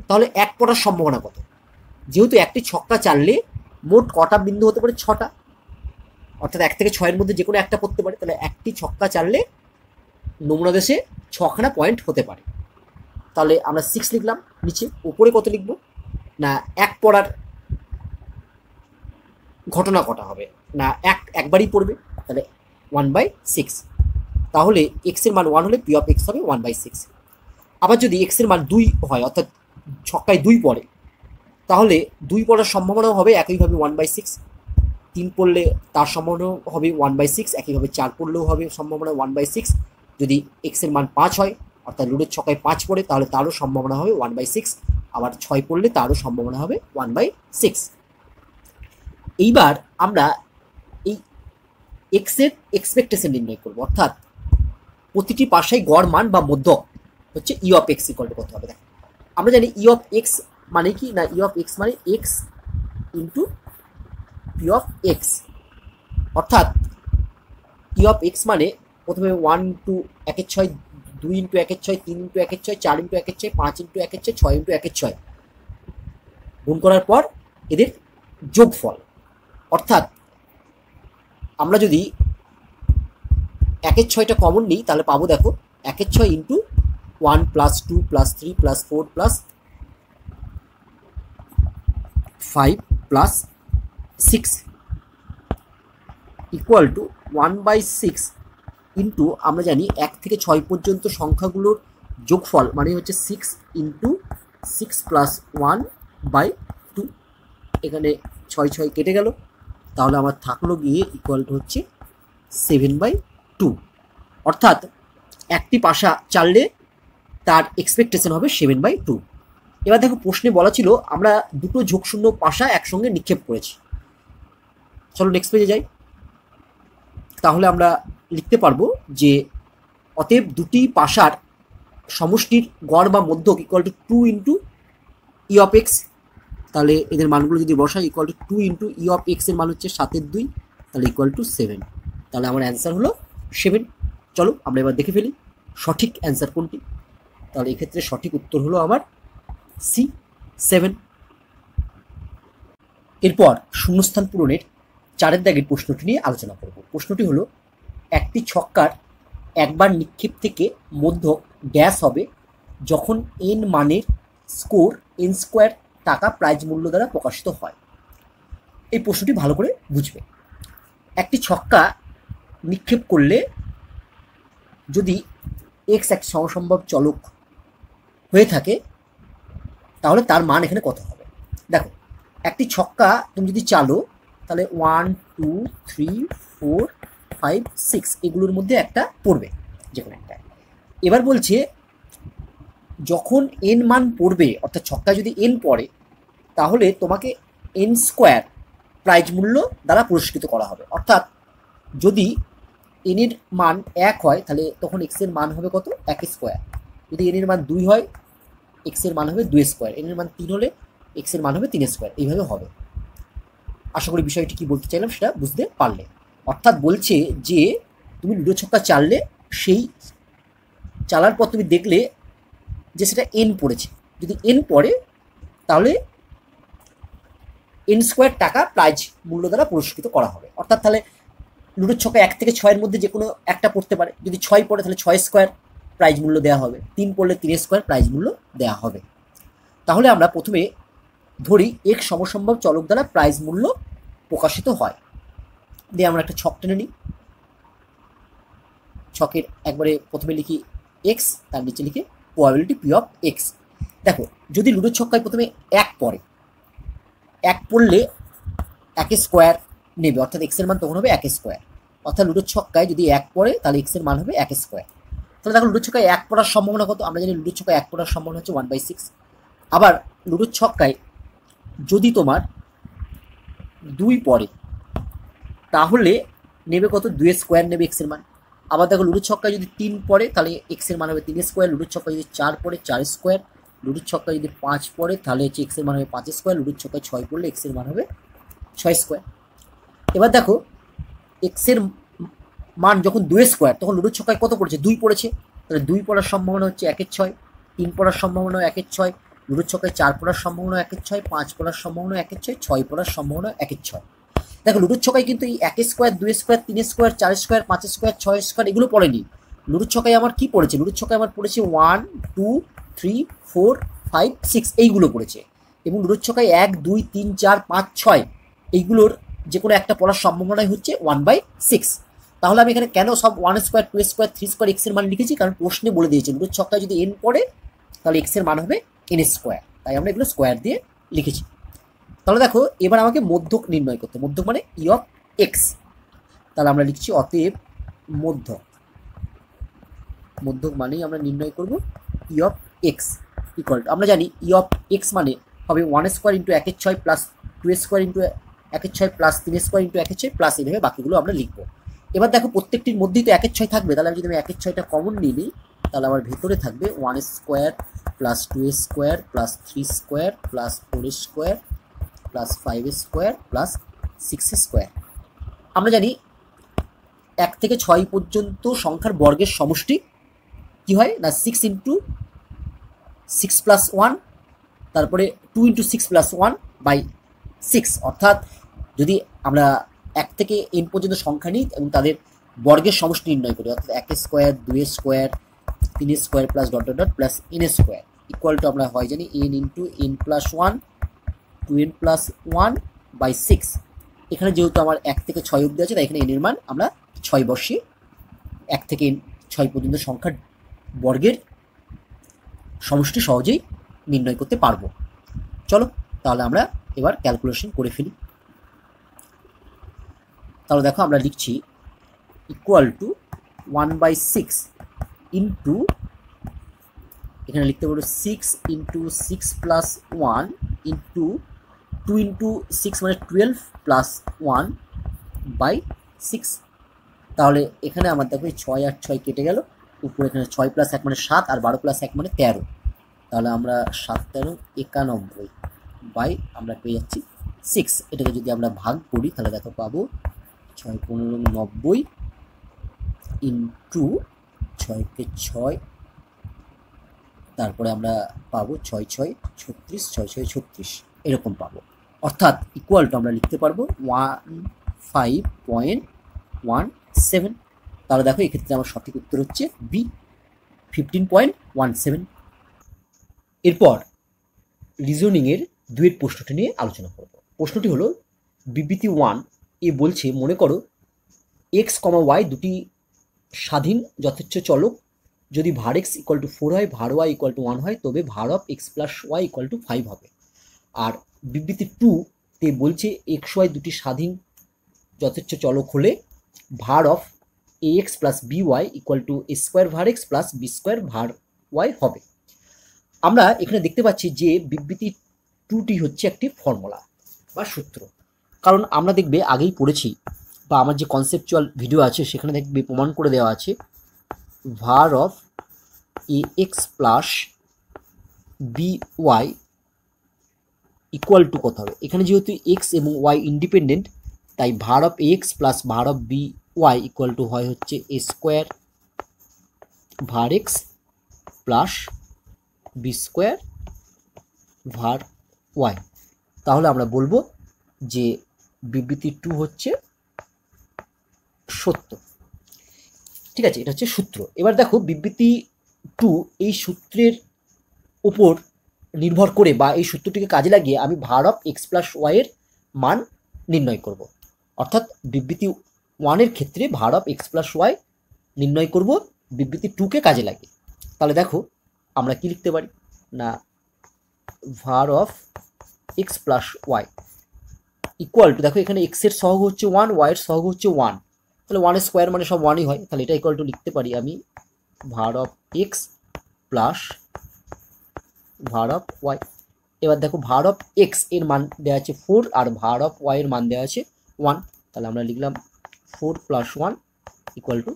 তাহলে 1 পড়ার সম্ভাবনা কত? যেহেতু একটি ছক্কা চাললে মোট কটা বিন্দু হতে পারে 6টা, অর্থাৎ 1 থেকে 6 এর মধ্যে যে কোনো একটা পড়তে পারে, তাহলে একটি ছক্কা চাললে নমুনা দেশে 6খানা পয়েন্ট হতে পারে। তাহলে আমরা 6 লিখলাম, নিচে উপরে কত লিখব না 1 পড়ার ঘটনা কটা হবে না একবারই পড়বে, তাহলে 1/6। তাহলে এক্স এর মান 1 হলে পি অফ এক্স হবে 1/6। আবার যদি এক্স এর মান 2 হয়, অর্থাৎ ছক্কায় 2 পড়ে, তাহলে 2 পড়ার সম্ভাবনাও হবে একইভাবে 1/6। 3 পড়লে তার সম্ভাবনা হবে 1/6, একইভাবে 4 পড়লেও হবে সম্ভাবনা 1/6। যদি এক্স এর মান 5 হয়, অর্থাৎ লুডোর ছক্কায় 5 পড়ে, তাহলে তারও সম্ভাবনা হবে 1/6। আবার 6 পড়লে তারও সম্ভাবনা হবে 1/6। এইবার আমরা এই এক্স এর এক্সপেকটেশন নির্ণয় করব, অর্থাৎ প্রতিটি পাশায় গড় মান বা মধ্যক হচ্ছে E of X equal two কত হবে। দেখো আমরা জানি ই অফ এক্স মানে কি না, ই অফ এক্স মানে x into P of x, অর্থাৎ ই অফ এক্স মানে প্রথমে 1 into 1/6, 2 into 1/6, 3 into 1/6, 4 into 1/6, 5 into 1/6, 6 into 1/6 গুণ করার পর এদের যোগফল। অর্থাৎ আমরা যদি 1/6টা কমন নিই তাহলে পাবো, দেখো 1/6 into 1 plus 2 plus 3 plus 4 plus 5 plus 6 equal to 1/6 into, আমরা জানি 1 থেকে 6 পর্যন্ত সংখ্যাগুলোর যোগফল মানে হচ্ছে 6 ইন্টু 6 প্লাস 1/2। এখানে 6 কেটে গেল, তাহলে আমার থাকলো গিয়ে ইকুয়াল টু হচ্ছে 7/2। অর্থাৎ একটি পাশা চাললে তার এক্সপেকটেশন হবে 7/2। এবার দেখো প্রশ্নে বলা ছিল আমরা দুটো যোগশূন্য পাশা একসঙ্গে নিক্ষেপ করেছি। চলো নেক্সট পেজে যাই। তাহলে আমরা লিখতে পারবো যে অতএব দুটি পাশার সমষ্টির গড় বা মধ্যক equal to 2 into E of x. তাহলে এদের মানগুলো যদি বসাই equal to 2 into E of x এর মান হচ্ছে 7/2, তাহলে ইকুয়াল টু 7। তাহলে আমার অ্যান্সার হলো 7। চলো আমরা এবার দেখে ফেলি সঠিক অ্যান্সার কোনটি। তাহলে এক্ষেত্রে সঠিক উত্তর হলো আমার সি, 7। এরপর শূন্যস্থান পূরণের 4 দাগের প্রশ্নটি নিয়ে আলোচনা করব। প্রশ্নটি হলো একটি ছক্কার একবার নিক্ষেপ থেকে মধ্যক ড্যাশ হবে যখন এন মানের স্কোর এন স্কোয়ার টাকা প্রাইজ মূল্য দ্বারা প্রকাশিত হয়। এই প্রশ্নটি ভালো করে বুঝবে। একটি ছক্কা নিক্ষেপ করলে যদি এক্স এক সমসম্ভব চলক হয়ে থাকে তাহলে তার মান এখানে কত হবে। দেখো একটি ছক্কা তুমি যদি চালো তাহলে 1 2 3 4 5 6 এগুলোর মধ্যে একটা পড়বে, যে কোনো একটা। এবার বলছে যখন এন মান পড়বে, অর্থাৎ ছক্কায় যদি এন পড়ে তাহলে তোমাকে এন স্কোয়ার প্রাইজ মূল্য দ্বারা পুরস্কৃত করা হবে। অর্থাৎ যদি এন এর মান 1 হয় তাহলে তখন এক্স এর মান হবে কত, 1 স্কোয়ার। যদি এন এর মান 2 হয় এক্স এর মান হবে 2 স্কোয়ার। এন এর মান 3 হলে এক্স এর মান হবে 3 স্কোয়ার। এইভাবে হবে। আশা করি বিষয়টি কি বলতে চাইলাম সেটা বুঝতে পারলে। অর্থাৎ বলছে যে তুমি লুডো ছক্কা চাললে, সেই চালার পর তুমি দেখলে যে সেটা এন পড়েছে। যদি এন পড়ে তাহলে এন স্কোয়ার টাকা প্রাইজ মূল্য দ্বারা পুরস্কৃত করা হবে। অর্থাৎ তাহলে লুডোর ছক্কা 1 থেকে 6 এর মধ্যে যে কোনো একটা পড়তে পারে। যদি 6 পড়ে তাহলে 6 স্কোয়ার প্রাইজ মূল্য দেওয়া হবে, 3 পড়লে 3 স্কোয়ার প্রাইজ মূল্য দেওয়া হবে। তাহলে আমরা প্রথমে ধরি এক সমসম্ভব চলক দ্বারা প্রাইজ মূল্য প্রকাশিত হয়। দিয়ে আমরা একটা ছক টেনে নিই। ছকের একবারে প্রথমে লিখি এক্স, তার নিচে লিখে প্রবাবিলিটি পি অফ এক্স। দেখো যদি লুডোর ছক্কায় প্রথমে 1 পড়ে, 1 পড়লে 1 স্কোয়ার নেবে, অর্থাৎ এক্স এর মান তখন হবে 1 স্কোয়ার। অর্থাৎ লুডোর ছক্কায় যদি 1 পড়ে তাহলে এক্স এর মান হবে 1 স্কোয়ার। তাহলে দেখো লুডোর ছক্কায় 1 পড়ার সম্ভাবনা কত, আমরা জানি লুডোর ছক্কায় 1 পড়ার সম্ভাবনা হচ্ছে 1/6। আবার লুডোর ছক্কায় যদি তোমার 2 পড়ে তাহলে নেবে কত, 2 স্কোয়ার নেবে এক্স এর মান। আবার দেখো লুডোর ছক্কায় যদি 3 পড়ে তাহলে এক্স এর মান হবে 3 স্কোয়ার। লুডোর ছক্কায় যদি 4 পড়ে 4 স্কোয়ার। লুডোর ছক্কায় যদি 5 পড়ে তাহলে হচ্ছে এক্স এর মান হবে 5 স্কোয়ার। লুডোর ছক্কায় 6 পড়লে এক্স এর মান হবে 6 স্কোয়ার। এবার দেখো এক্স এর মান যখন 2 স্কোয়ার তখন লুডোর ছক্কায় কত পড়েছে, 2 পড়েছে। তাহলে 2 পড়ার সম্ভাবনা হচ্ছে 1/6, 3 পড়ার সম্ভাবনা 1/6, লুডোর ছক্কায় 4 পড়ার সম্ভাবনা 1/6, 5 পড়ার সম্ভাবনা 1/6, 6 পড়ার সম্ভাবনা 1/6। দেখো লুডোর ছক্কায় কিন্তু এই 1 square, 2 square, 3 square, 4 square, 5 square, 6 square এগুলো পড়েনি। লুডোর ছক্কায় আমার কি পড়েছে, লুডোর ছক্কায় আমার পড়েছে 1 2 3 4 5 6 এইগুলো পড়েছে। এবং লুডোর ছক্কায় 1 2 3 4 5 6 এইগুলোর যে কোনো একটা পড়ার সম্ভাবনাই হচ্ছে 1/6। তাহলে আমি এখানে কেন সব 1 স্কোয়ার 2 স্কোয়ার 3 স্কোয়ার এক্স এর মান লিখেছি, কারণ প্রশ্নে বলে দিয়েছে লুডোর ছক্কায় যদি এন পড়ে তাহলে এক্স এর মান হবে এন স্কোয়ার, তাই আমরা এগুলো স্কোয়ার দিয়ে লিখেছি। তাহলে দেখো এবার আমাকে মধ্যক নির্ণয় করতে, মধ্যক মানে ই অফ এক্স। তাহলে আমরা লিখছি অতএব মধ্যক, মধ্যক মানেই আমরা নির্ণয় করব ই অফ এক্স ইকুয়াল টু, আমরা জানি ই অফ এক্স মানে হবে 1 square into 1/6 plus 2 square into 1/6 plus 3 square into 1/6 plus এইভাবে বাকিগুলো আমরা লিখবো। এবার দেখো প্রত্যেকটির মধ্যেই তো 1/6 থাকবে, তাহলে আমি যদি আমি 1/6টা কমন নিয়ে নিই তাহলে আমার ভেতরে থাকবে 1 square plus 2a square plus 3 square plus 4a square plus 5a square plus 6a square. আমরা জানি 1 থেকে 6 পর্যন্ত সংখ্যার বর্গের সমষ্টি কি হয় না 6 ইন্টু 6 প্লাস 1, তারপরে 2 ইন্টু 6 প্লাস 1 বাই 6। অর্থাৎ যদি আমরা 1 থেকে n পর্যন্ত সংখ্যা নিই এবং তাদের বর্গের সমষ্টি নির্ণয় করি, অর্থাৎ 1 square 2 square 3 square plus dot dot dot plus n square equal to আমরা হয় জানি n into n plus 1 2n plus 1 by 6। এখানে যেহেতু আমার 1 থেকে 6 অবধি আছে, তাই এখানে n এর মান আমরা 6 বসিয়ে 1 থেকে 6 পর্যন্ত সংখ্যার বর্গের সমষ্টি সহজেই নির্ণয় করতে পারবো। চলো তাহলে আমরা এবার ক্যালকুলেশন করে ফেলি। তাহলে দেখো আমরা লিখছি ইকুয়াল টু 1/6 ইন্টু, এখানে লিখতে পারবো 6 ইন্টু 6 প্লাস 1 ইন্টু 2 ইন্টু 6 মানে 12 প্লাস 1 বাই 6। তাহলে এখানে আমার দেখো 6 আর 6 কেটে গেল, উপরে এখানে 6 প্লাস 1 মানে 7 আর 12 প্লাস 1 মানে 13। তাহলে আমরা 7 13 91 বাই আমরা পেয়ে যাচ্ছি 6। এটাকে যদি আমরা ভাগ করি তাহলে দেখো পাবো 6 15 90 ইন্টু 6 কে 6, তারপরে আমরা পাবো 6 6 36 6 6 36 এরকম পাবো। অর্থাৎ ইকুয়াল টু আমরা লিখতে পারবো 15.17। তাহলে দেখো এক্ষেত্রে আমার সঠিক উত্তর হচ্ছে বি, 15.17। এরপর রিজনিংয়ের 2 প্রশ্নটি নিয়ে আলোচনা করব। প্রশ্নটি হলো বিবৃতি 1 এ বলছে মনে করো x, y দুটি স্বাধীন যথেচ্ছ চলক, যদি ভার x ইকুয়াল টু 4 হয়, ভার y ইকুয়াল টু 1 হয়, তবে ভার of x plus y equal to 5 হবে। আর বিবৃতি 2 তে বলছে x y দুটি স্বাধীন যথেচ্ছ চলক হলে ভার of ax plus by equal to a square ভার x প্লাস b স্কোয়ার ভার y হবে। আমরা এখানে দেখতে পাচ্ছি যে বিবৃতি 2টি হচ্ছে একটি ফর্মুলা বা সূত্র। কারণ আমরা দেখবে আগেই পড়েছি বা আমার যে কনসেপচুয়াল ভিডিও আছে সেখানে দেখবে প্রমাণ করে দেওয়া আছে ভার of ax plus by equal to কত হবে। এখানে যেহেতু x এবং y ইন্ডিপেন্ডেন্ট, তাই ভার of ax plus var of by equal to হয় হচ্ছে a স্কোয়ার ভার x প্লাস বি স্কোয়ার ভার ওয়াই। তাহলে আমরা বলবো যে বিবৃতি 2 হচ্ছে সত্য। ঠিক আছে, এটা হচ্ছে সূত্র। এবার দেখো বিবৃতি 2 এই সূত্রের উপর নির্ভর করে বা এই সূত্রটিকে কাজে লাগিয়ে আমি var of X plus Y এর মান নির্ণয় করব। অর্থাৎ বিবৃতি 1 এর ক্ষেত্রে ভার অফ এক্স প্লাস ওয়াই নির্ণয় করব বিবৃতি 2কে কাজে লাগিয়ে। তাহলে দেখো আমরা কি লিখতে পারি না var of X plus Y equal to, দেখো এখানে এক্স এর সহগ হচ্ছে 1, ওয়াই এর সহগ হচ্ছে 1, তাহলে 1 স্কোয়ার মানে সব 1ই হয়। তাহলে এটা ইকুয়াল টু লিখতে পারি আমি var of X plus var of Y. এবার দেখো ভার অফ এক্স এর মান দেওয়া আছে 4 আর ভার অফ ওয়াই এর মান দেওয়া আছে 1, তাহলে আমরা লিখলাম 4 প্লাস 1 ইকুয়াল টু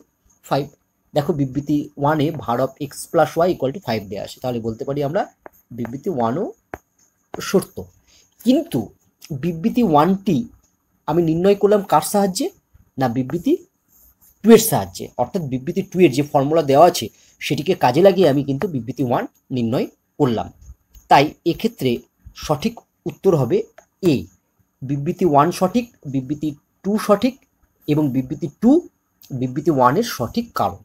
5। দেখো বিবৃতি 1 এ var of X plus Y equal to 5 দেওয়া আছে, তাহলে বলতে পারি আমরা বিবৃতি 1ও সত্য। কিন্তু বিবৃতি 1টি আমি নির্ণয় করলাম কার সাহায্যে না বিবৃতি 2 এর সাহায্যে। অর্থাৎ বিবৃতি 2 এর যে ফর্মুলা দেওয়া আছে সেটিকে কাজে লাগিয়ে আমি কিন্তু বিবৃতি 1 নির্ণয় করলাম। তাই এক্ষেত্রে সঠিক উত্তর হবে এ, বিবৃতি 1 সঠিক, বিবৃতি 2 সঠিক এবং বিবৃতি 2 বিবৃতি 1 এর সঠিক কারণ।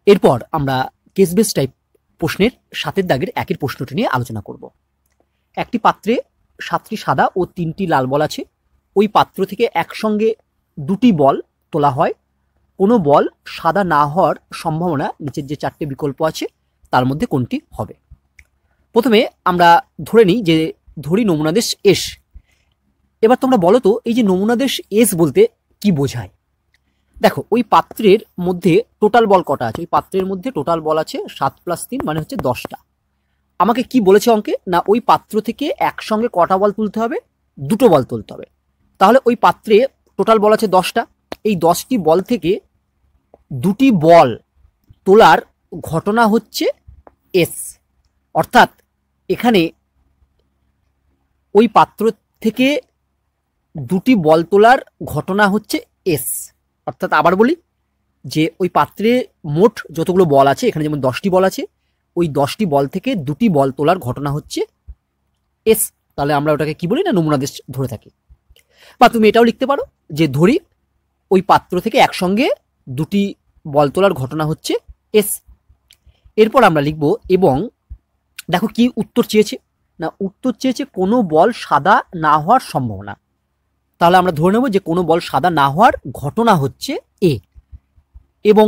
এরপর আমরা কেস বেস টাইপ প্রশ্নের 7 দাগের 1 প্রশ্নটি নিয়ে আলোচনা করব। একটি পাত্রে 7টি সাদা ও 3টি লাল বল আছে। ওই পাত্র থেকে একসঙ্গে 2টি বল তোলা হয়। কোনো বল সাদা না হওয়ার সম্ভাবনা নিচের যে 4টে বিকল্প আছে তার মধ্যে কোনটি হবে। প্রথমে আমরা ধরে নিই যে ধরি নমুনাদেশ এস। এবার তোমরা বলো তো এই যে নমুনাদেশ এস বলতে কি বোঝায়। দেখো ওই পাত্রের মধ্যে টোটাল বল কটা আছে, ওই পাত্রের মধ্যে টোটাল বল আছে 7 + 3 মানে হচ্ছে 10টা। আমাকে কি বলেছে অঙ্কে না ওই পাত্র থেকে একসঙ্গে কটা বল তুলতে হবে, 2টো বল তুলতে হবে। তাহলে ওই পাত্রে টোটাল বল আছে 10টা, এই 10টি বল থেকে 2টি বল তোলার ঘটনা হচ্ছে এস। অর্থাৎ এখানে ওই পাত্র থেকে দুটি বল তোলার ঘটনা হচ্ছে এস। অর্থাৎ আবার বলি যে ওই পাত্রে মোট যতগুলো বল আছে, এখানে যেমন 10টি বল আছে, ওই 10টি বল থেকে দুটি বল তোলার ঘটনা হচ্ছে এস। তাহলে আমরা ওটাকে কি বলি না, নমুনাদেশ ধরে থাকি। বা তুমি এটাও লিখতে পারো যে ধরি ওই পাত্র থেকে একসঙ্গে দুটি বল তোলার ঘটনা হচ্ছে এস। এরপর আমরা লিখব এবং দেখো কি উত্তর চেয়েছে না, উত্তর চেয়েছে কোনো বল সাদা না হওয়ার সম্ভাবনা। তাহলে আমরা ধরে নেব যে কোনো বল সাদা না হওয়ার ঘটনা হচ্ছে এ, এবং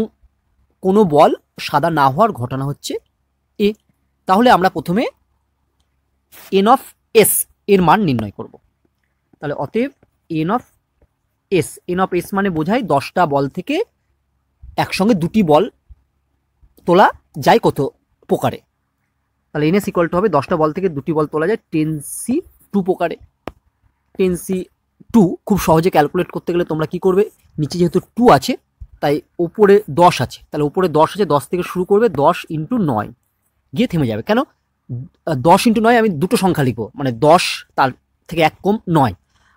কোনো বল সাদা না হওয়ার ঘটনা হচ্ছে এ। তাহলে আমরা প্রথমে এন অফ এস এর মান নির্ণয় করব। তাহলে অতএব এন অফ এস মানে বোঝায় 10টা বল থেকে একসঙ্গে দুটি বল তোলা যায় কত প্রকারে। তাহলে এন এস ইকুয়াল টু হবে 10টা বল থেকে দুটি বল তোলা যায় 10c2 প্রকারে। 10c2 খুব সহজে ক্যালকুলেট করতে গেলে তোমরা কি করবে, নিচে যেহেতু 2 আছে তাই ওপরে 10 আছে, তাহলে ওপরে 10 আছে, 10 থেকে শুরু করবে, 10 × 9 গিয়ে থেমে যাবে। কেন 10 × 9 আমি দুটো সংখ্যা লিখবো, মানে 10 তার থেকে 1 কম 9,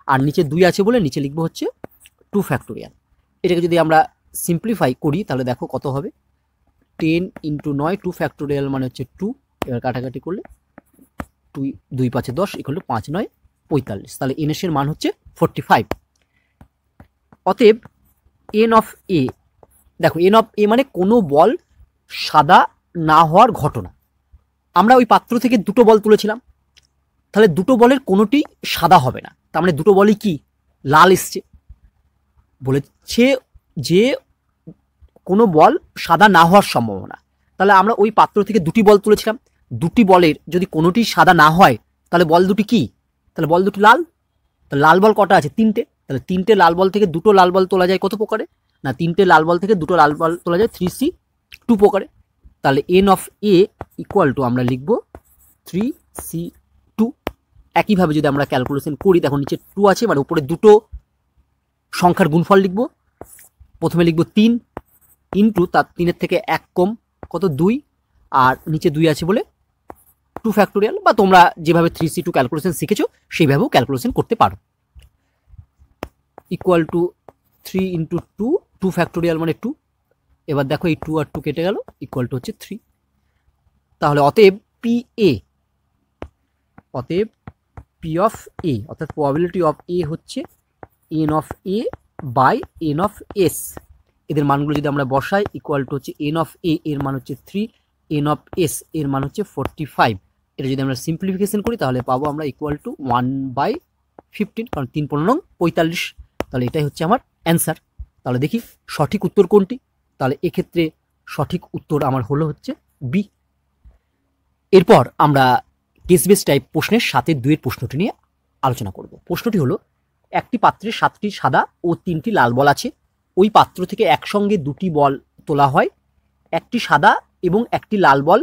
আর নিচে 2 আছে বলে নিচে লিখবো হচ্ছে 2 ফ্যাক্টোরিয়াল। এটাকে যদি আমরা সিম্পলিফাই করি তাহলে দেখো কত হবে, 10 × 9 2 ফ্যাক্টোরিয়াল মানে হচ্ছে 2। এবার কাটাকাটি করলে 2 5 10 ইকুয়াল টু 5 9 45। তাহলে এন এর মান হচ্ছে 45। অতএব এন অফ এ, দেখো এন অফ এ মানে কোনো বল সাদা না হওয়ার ঘটনা। আমরা ওই পাত্র থেকে দুটো বল তুলেছিলাম, তাহলে দুটো বলের কোনোটি সাদা হবে না, তার মানে দুটো বলই কি লাল এসছে। বলেছে যে কোনো বল সাদা না হওয়ার সম্ভাবনা, তাহলে আমরা ওই পাত্র থেকে দুটি বল তুলেছিলাম, দুটি বলের যদি কোনোটি সাদা না হয় তাহলে বল দুটি কি, তাহলে বল দুটি লাল। তাহলে লাল বল কটা আছে, 3টে। তাহলে 3টে লাল বল থেকে দুটো লাল বল তোলা যায় কত প্রকারে না, 3টে লাল বল থেকে দুটো লাল বল তোলা যায় 3c2 প্রকারে। তাহলে N of A equal to আমরা লিখব 3c2। একইভাবে যদি আমরা ক্যালকুলেশন করি, দেখো নিচে 2 আছে, মানে উপরে দুটো সংখ্যার গুণফল লিখব। প্রথমে লিখব 3 ইন্টু তার 3-এর থেকে 1 কম কত 2, আর নিচে 2 আছে বলে 2 ফ্যাক্টোরিয়াল, বা তোমরা যেভাবে 3c2 ক্যালকুলেশন শিখেছো সেইভাবেও ক্যালকুলেশন করতে পারো। ইকুয়াল টু 3 × 2 2 ফ্যাক্টোরিয়াল মানে 2। এবার দেখো এই 2 আর 2 কেটে গেল, ইকুয়াল টু হচ্ছে 3। তাহলে অতএব পি এ, অতএব পি অফ এ অর্থাৎ প্রবাবিলিটি অফ এ হচ্ছে N of A by N of S. এদের মানগুলো যদি আমরা বসাই, ইকুয়াল টু হচ্ছে এন অফ এ এর মান হচ্ছে 3, এন অফ এস এর মান হচ্ছে 45। এটা যদি আমরা সিম্পলিফিকেশন করি তাহলে পাবো আমরা ইকুয়াল টু 1/15, কারণ 3 × 45। তাহলে এটাই হচ্ছে আমার অ্যান্সার। তাহলে দেখি সঠিক উত্তর কোনটি। তাহলে এক্ষেত্রে সঠিক উত্তর আমার হলো হচ্ছে বি। এরপর আমরা কেস বেস টাইপ প্রশ্নের 7-2 প্রশ্নটি নিয়ে আলোচনা করব। প্রশ্নটি হলো, একটি পাত্রে 7টি সাদা ও 3টি লাল বল আছে। ওই পাত্র থেকে একসঙ্গে দুটি বল তোলা হয়, একটি সাদা এবং একটি লাল বল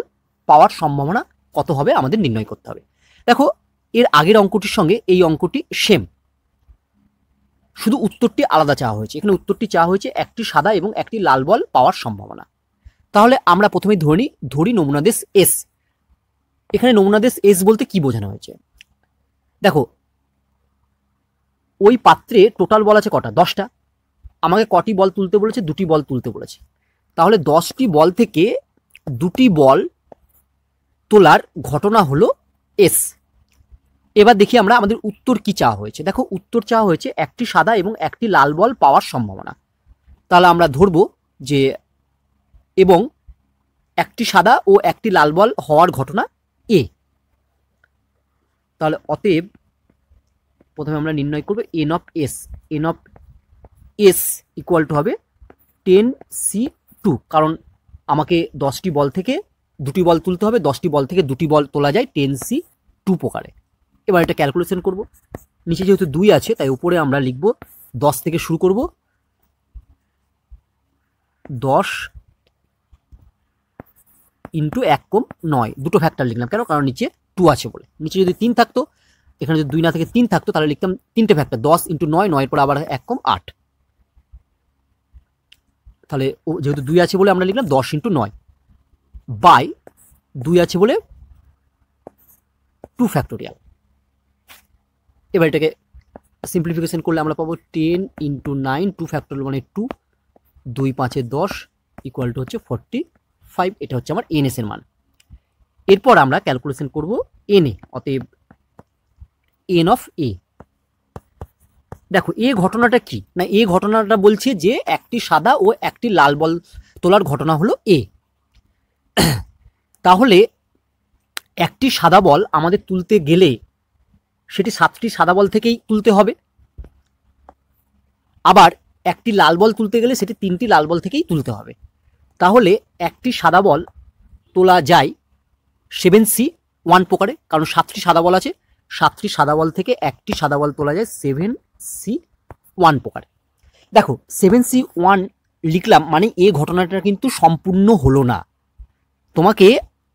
পাওয়ার সম্ভাবনা কত হবে আমাদের নির্ণয় করতে হবে। দেখো এর আগের অঙ্কটির সঙ্গে এই অঙ্কটি সেম, শুধু উত্তরটি আলাদা চাওয়া হয়েছে। এখানে উত্তরটি চাওয়া হয়েছে একটি সাদা এবং একটি লাল বল পাওয়ার সম্ভাবনা। তাহলে আমরা প্রথমে ধরি নমুনাদেশ এস। এখানে নমুনাদেশ এস বলতে কি বোঝানো হয়েছে, দেখো ওই পাত্রে টোটাল বল আছে কটা, 10টা। আমাকে কটি বল তুলতে বলেছে, দুটি বল তুলতে বলেছে। তাহলে 10টি বল থেকে দুটি বল তোলার ঘটনা হলো এস। এবার দেখি আমরা আমাদের উত্তর কি চাওয়া হয়েছে। দেখো উত্তর চাওয়া হয়েছে একটি সাদা এবং একটি লাল বল পাওয়ার সম্ভাবনা। তাহলে আমরা ধরব যে এবং একটি সাদা ও একটি লাল বল হওয়ার ঘটনা এ। তাহলে অতএব প্রথমে আমরা নির্ণয় করব N of S. N of S equal two হবে 10c2, কারণ আমাকে 10টি বল থেকে দুটি বল তুলতে হবে, 10টি বল থেকে দুটি বল তোলা যায় 10c2 প্রকারে। এবার এটা ক্যালকুলেশন করব। নিচে যেহেতু 2 আছে তাই উপরে আমরা লিখব 10 থেকে শুরু করব, 10 × 1 কম 9, দুটো ফ্যাক্টর লিখলাম কেন, কারণ নিচে 2 আছে বলে। নিচে যদি 3 থাকতো, এখানে যদি 2 না থেকে 3 থাকতো তাহলে লিখতাম 3টে ফ্যাক্টর, 10 × 9, 9 পর আবার 1 কম 8। তাহলে যেহেতু 2 আছে বলে আমরা লিখলাম 10 × 9 বাই 2 আছে বলে 2 ফ্যাক্টোরিয়াল। এবার এটাকে সিম্পলিফিকেশন করলে আমরা পাবো 10 ইন্টু 9 2 ফ্যাক্টোরিয়াল মানে 2, 2 5 10 ইকুয়াল টু হচ্ছে 45। এটা হচ্ছে আমার এনএস এর মান। এরপর আমরা ক্যালকুলেশন করব এন এ, অতএব এন অফ এ। দেখো এ ঘটনাটা কি না, এ ঘটনাটা বলছে যে একটি সাদা ও একটি লাল বল তোলার ঘটনা হলো এ। তাহলে একটি সাদা বল আমাদের তুলতে গেলে সেটি 7টি সাদা বল থেকেই তুলতে হবে, আবার একটি লাল বল তুলতে গেলে সেটি 3টি লাল বল থেকেই তুলতে হবে। তাহলে একটি সাদা বল তোলা যায় 7C1 প্রকারে, কারণ 7টি সাদা বল আছে, 7টি সাদা বল থেকে একটি সাদা বল তোলা যায় 7C1 প্রকারে। দেখো 7C1 লিখলাম মানে এই ঘটনাটা কিন্তু সম্পূর্ণ হলো না, তোমাকে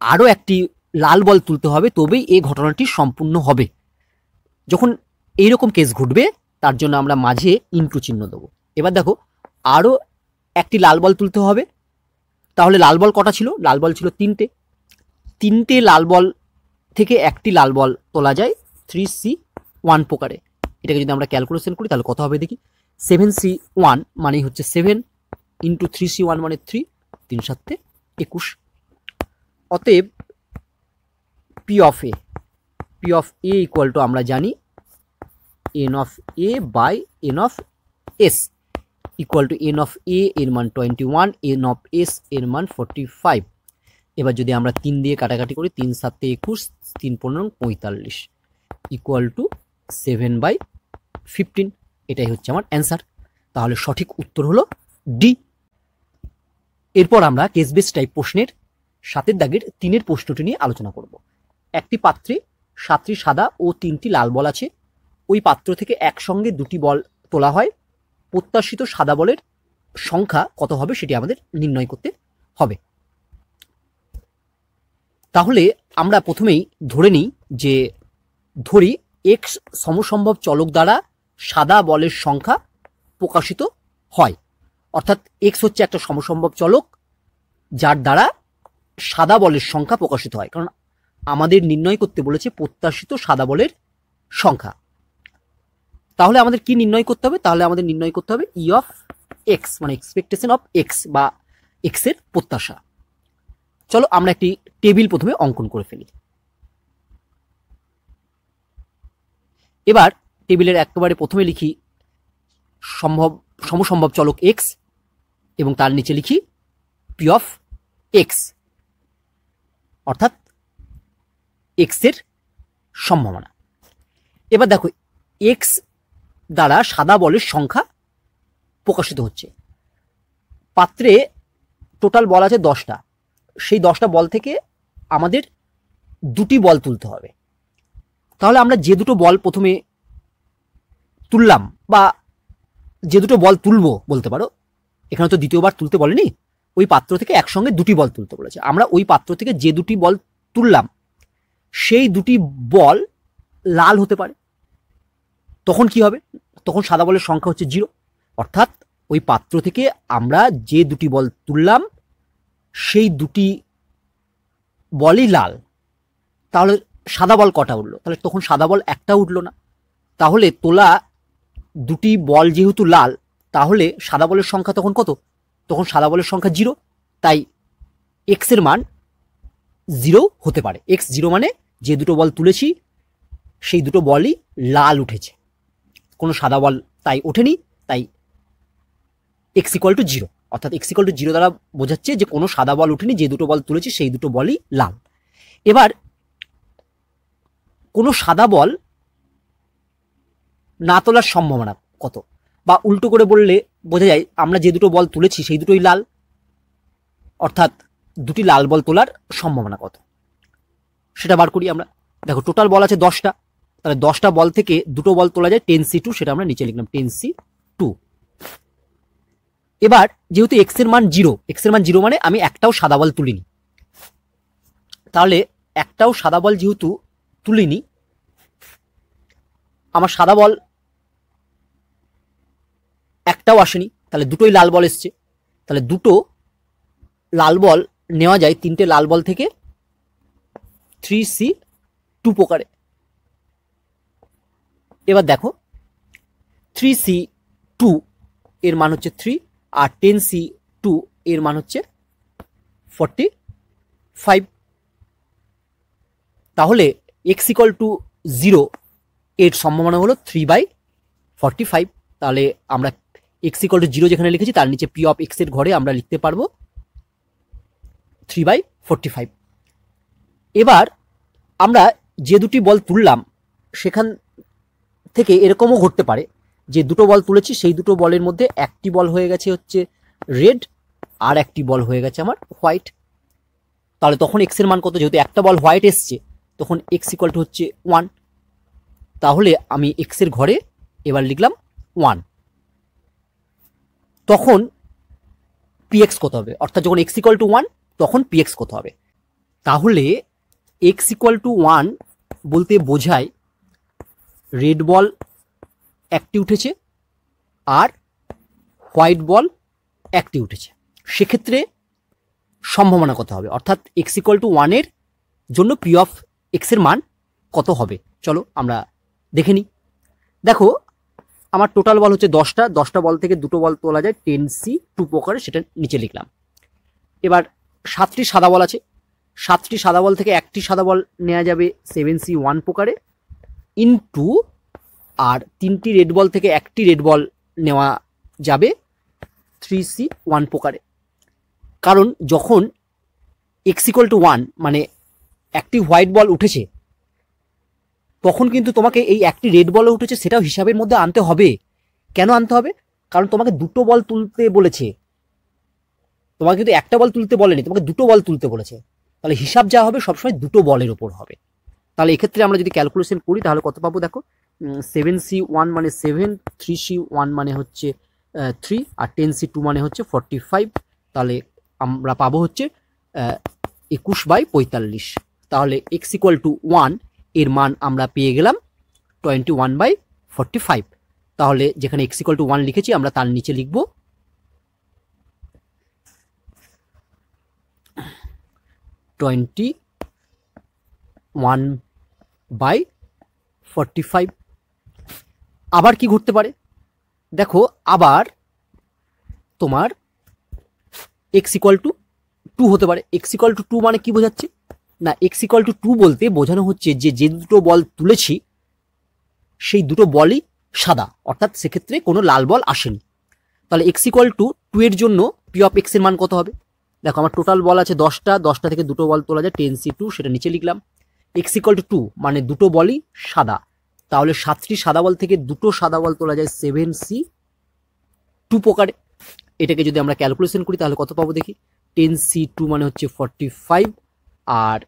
আরও একটি লাল বল তুলতে হবে তবেই এই ঘটনাটি সম্পূর্ণ হবে। যখন এইরকম কেস ঘটবে তার জন্য আমরা মাঝে ইনটু চিহ্ন দেবো। এবার দেখো আরও একটি লাল বল তুলতে হবে, তাহলে লাল বল কটা ছিল, লাল বল ছিল 3টে লাল বল থেকে একটি লাল বল তোলা যায় 3C1 প্রকারে। এটাকে যদি আমরা ক্যালকুলেশন করি তাহলে কত হবে দেখি, 7C1 মানে হচ্ছে 7 ইন্টু 3C1 মানে 3, 3 7 21। অতএব P of A equal to আমরা জানি n of A by N of S equal to n of A এর মান 21, এন অফ এস এর মান 45। এবার যদি আমরা 3 দিয়ে কাটাকাটি করি, 3 7 21, 3 15 45 ইকুয়াল টু 7/15। এটাই হচ্ছে আমার অ্যান্সার। তাহলে সঠিক উত্তর হলো ডি। এরপর আমরা কেস বেস টাইপ প্রশ্নের 7 দাগের 3 প্রশ্নটি নিয়ে আলোচনা করব। একটি পাত্রে 7টি সাদা ও 3টি লাল বল আছে, ওই পাত্র থেকে একসঙ্গে 2টি বল তোলা হয়, প্রত্যাশিত সাদা বলের সংখ্যা কত হবে সেটি আমাদের নির্ণয় করতে হবে। তাহলে আমরা প্রথমেই ধরে নিই যে ধরি এক্স সমসম্ভব চলক দ্বারা সাদা বলের সংখ্যা প্রকাশিত হয়, অর্থাৎ এক্স হচ্ছে একটা সমসম্ভব চলক যার দ্বারা সাদা বলের সংখ্যা প্রকাশিত হয়, কারণ আমাদের নির্ণয় করতে বলেছে প্রত্যাশিত সাদা বলের সংখ্যা। তাহলে আমাদের কি নির্ণয় করতে হবে, তাহলে আমাদের নির্ণয় করতে হবে ই অফ এক্স মানে এক্সপেকটেশন অফ এক্স বা এক্স এর প্রত্যাশা। চলো আমরা একটি টেবিল প্রথমে অঙ্কন করে ফেলি। এবার টেবিলের একেবারে প্রথমে লিখি সমসম্ভব চলক এক্স এবং তার নিচে লিখি পি অফ এক্স, অর্থাৎ এক্স এর সম্ভাবনা। এবার দেখো এক্স দ্বারা সাদা বলের সংখ্যা প্রকাশিত হচ্ছে। পাত্রে টোটাল বল আছে 10টা, সেই 10টা বল থেকে আমাদের 2টি বল তুলতে হবে। তাহলে আমরা যে দুটো বল প্রথমে তুললাম বা যে দুটো বল তুলবো বলতে পারো, এখানে তো দ্বিতীয়বার তুলতে বলেনি, ওই পাত্র থেকে একসঙ্গে 2টি বল তুলতে বলেছে। আমরা ওই পাত্র থেকে যে 2টি বল তুললাম সেই 2টি বল লাল হতে পারে, তখন কি হবে, তখন সাদা বলের সংখ্যা হচ্ছে 0, অর্থাৎ ওই পাত্র থেকে আমরা যে 2টি বল তুললাম সেই 2টি বলই লাল। তাহলে সাদা বল কটা উঠলো, তাহলে তখন সাদা বল একটা উঠলো না। তাহলে তোলা 2টি বল যেহেতু লাল, তাহলে সাদা বলের সংখ্যা তখন কত, তখন সাদা বলের সংখ্যা 0, তাই এক্স এর মান 0 হতে পারে। এক্স 0 মানে যে দুটো বল তুলেছি সেই দুটো বলই লাল উঠেছে, কোনো সাদা বল তাই ওঠেনি, তাই এক্স ইকুয়াল টু 0, অর্থাৎ এক্স ইকুয়াল টু 0 দ্বারা বোঝাচ্ছে যে কোনো সাদা বল উঠেনি, যে দুটো বল তুলেছি সেই দুটো বলই লাল। এবার কোনো সাদা বল না তোলার সম্ভাবনা কত, বা উল্টো করে বললে বোঝা যায় আমরা যে দুটো বল তুলেছি সেই দুটোই লাল, অর্থাৎ 2টি লাল বল তোলার সম্ভাবনা কত সেটা বার করি আমরা। দেখো টোটাল বল আছে 10টা, তাহলে 10টা বল থেকে দুটো বল তোলা যায় 10C2, সেটা আমরা নিচে লিখলাম 10C2। এবার যেহেতু এক্স এর মান 0 মানে আমি একটাও সাদা বল তুলিনি, তাহলে একটাও সাদা বল যেহেতু তুলিনি, আমার সাদা বল একটাও আসেনি, তাহলে দুটোই লাল বল এসছে। তাহলে দুটো লাল বল নেওয়া যায় 3টে লাল বল থেকে 3C2 2 প্রকারে। এবার দেখো 3C2 এর মান হচ্ছে 3 আর 10C2 এর মান হচ্ছে 45। তাহলে x ইকুয়াল টু 0 এর সম্ভাবনা হলো 3/45। তাহলে আমরা x ইকুয়াল টু 0 যেখানে লিখেছি তার নিচে p অফ x এর ঘরে আমরা লিখতে পারবো 3/45। এবার আমরা যে দুটি বল তুললাম সেখান থেকে এরকমও ঘটতে পারে যে দুটো বল তুলেছি সেই দুটো বলের মধ্যে একটি বল হয়ে গেছে হচ্ছে রেড আর একটি বল হয়ে গেছে আমার হোয়াইট। তাহলে তখন x এর মান কত? যেহেতু একটা বল হোয়াইট এসছে তখন x ইকুয়াল টু হচ্ছে 1। তাহলে আমি x এর ঘরে এবার লিখলাম 1। তখন px কত হবে? অর্থাৎ যখন x ইকুয়াল টু 1 তখন px কত হবে? তাহলে x ইকুয়াল টু 1 বলতে বোঝায় রেড বল একটি উঠেছে আর হোয়াইট বল একটি উঠেছে। সেক্ষেত্রে সম্ভাবনা কত হবে? অর্থাৎ x ইকুয়াল টু 1 এর জন্য p অফ x এর মান কত হবে? চলো আমরা দেখে নিই। দেখো আমার টোটাল বল হচ্ছে 10টা বল থেকে দুটো বল তোলা যায় 10C2 প্রকারে, সেটা নিচে লিখলাম। এবার 7টি সাদা বল আছে, 7টি সাদা বল থেকে একটি সাদা বল নেওয়া যাবে 7C1 প্রকারে ইনটু আর 3টি রেড বল থেকে একটি রেড বল নেওয়া যাবে 3C1 প্রকারে। কারণ যখন x ইকুয়াল টু 1 মানে একটি হোয়াইট বল উঠেছে তখন কিন্তু তোমাকে এই একটি রেড বলও উঠেছে সেটাও হিসাবের মধ্যে আনতে হবে। কেন আনতে হবে? কারণ তোমাকে দুটো বল তুলতে বলেছে, তোমাকে কিন্তু একটা বল তুলতে বলেনি, তোমাকে দুটো বল তুলতে বলেছে। তাহলে হিসাব যা হবে সবসময় দুটো বলের উপর হবে। তাহলে এক্ষেত্রে আমরা যদি ক্যালকুলেশন করি তাহলে কত পাবো? দেখো 7C1 মানে 7, 3C1 মানে হচ্ছে 3 আর 10C2 মানে হচ্ছে 45। তাহলে আমরা পাবো হচ্ছে 21/45। তাহলে x ইকুয়াল টু 1 এর মান আমরা পেয়ে গেলাম 21/45। তাহলে যেখানে x ইকুয়াল টু 1 লিখেছি আমরা তার নিচে লিখব 21/45। আবার কি ঘটতে পারে? দেখো আবার তোমার x ইকুয়াল টু 2 হতে পারে। x ইকুয়াল টু 2 মানে কি বোঝাচ্ছে? না, x ইকুয়াল টু 2 বলতে বোঝানো হচ্ছে যে যে দুটো বল তুলেছি সেই দুটো বলই সাদা, অর্থাৎ সেক্ষেত্রে কোনো লাল বল আসেনি। তাহলে x ইকুয়াল টু 2 এর জন্য p অফ x এর মান কত হবে? দেখো আমার টোটাল বল আছে 10টা থেকে দুটো বল তোলা যায় 10C2, সেটা নিচে লিখলাম। x ইকুয়াল টু 2 মানে দুটো বলই সাদা। তাহলে 7টি সাদা বল থেকে দুটো সাদা বল তোলা যায় 7C2 প্রকারে। এটাকে যদি আমরা ক্যালকুলেশন করি তাহলে কত পাবো দেখি? 10C2 মানে হচ্ছে 45 আর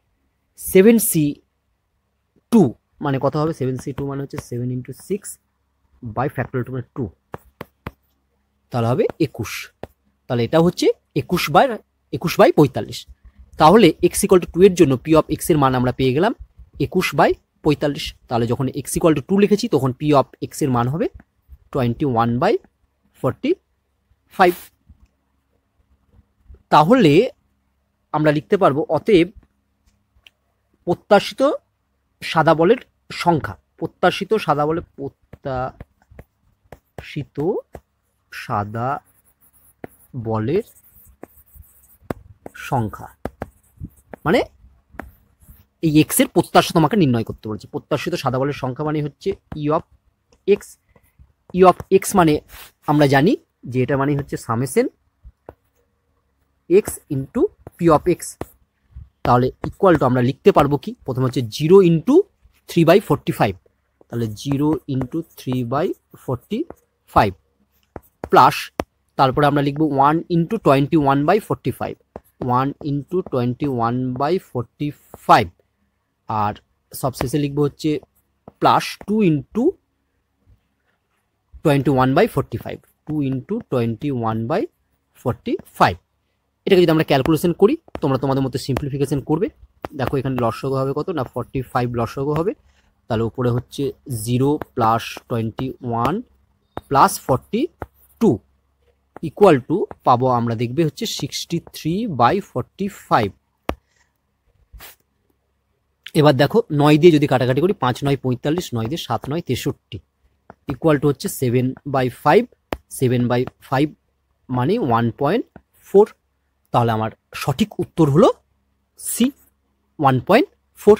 7C2 মানে কত হবে? 7C2 মানে হচ্ছে 7 × 6 বাই ফ্যাক্টরিয়াল টু 2, তাহলে হবে 21। তাহলে এটা হচ্ছে 21/45। তাহলে x ইকুয়াল টু 2 এর জন্য p অফ x এর মান আমরা পেয়ে গেলাম 21/45। তাহলে যখন x ইকুয়াল টু 2 লিখেছি তখন p অফ x এর মান হবে 21/45। তাহলে আমরা লিখতে পারবো অতএব প্রত্যাশিত সাদা বলের সংখ্যা, প্রত্যাশিত সাদা বলের সংখ্যা মানে এই x এর প্রত্যাশা তোমাকে নির্ণয় করতে বলছে। প্রত্যাশিত সাদা বলের সংখ্যা মানে হচ্ছে e of x। e of x মানে আমরা জানি যে এটা মানে হচ্ছে summation x into p of x। তাহলে ইকুয়াল টু আমরা লিখতে পারবো কি? প্রথমে হচ্ছে 0 × 3/45। তাহলে 0 × 3/45 প্লাস তারপরে আমরা লিখবো 1 × 21/45, 1 × 21/45 আর সবশেষে লিখবো হচ্ছে প্লাস 2 × 21/45, 2 × 21/45। এটাকে যদি আমরা ক্যালকুলেশন করি তোমরা তোমাদের মতো সিম্পলিফিকেশন করবে। দেখো এখানে লসাগু হবে কত? না 45 লসাগু হবে। তাহলে উপরে হচ্ছে 0 প্লাস 21 প্লাস 42 ইকুয়াল টু পাবো আমরা দেখবে হচ্ছে 63/45। এবার দেখো 9 দিয়ে যদি কাটাকাটি করি, 5 9 45, 9 দিয়ে 7 9 63, ইকুয়াল টু হচ্ছে 7/5, 7/5 মানে 1.4। তাহলে আমার সঠিক উত্তর হলো সি, 1.4।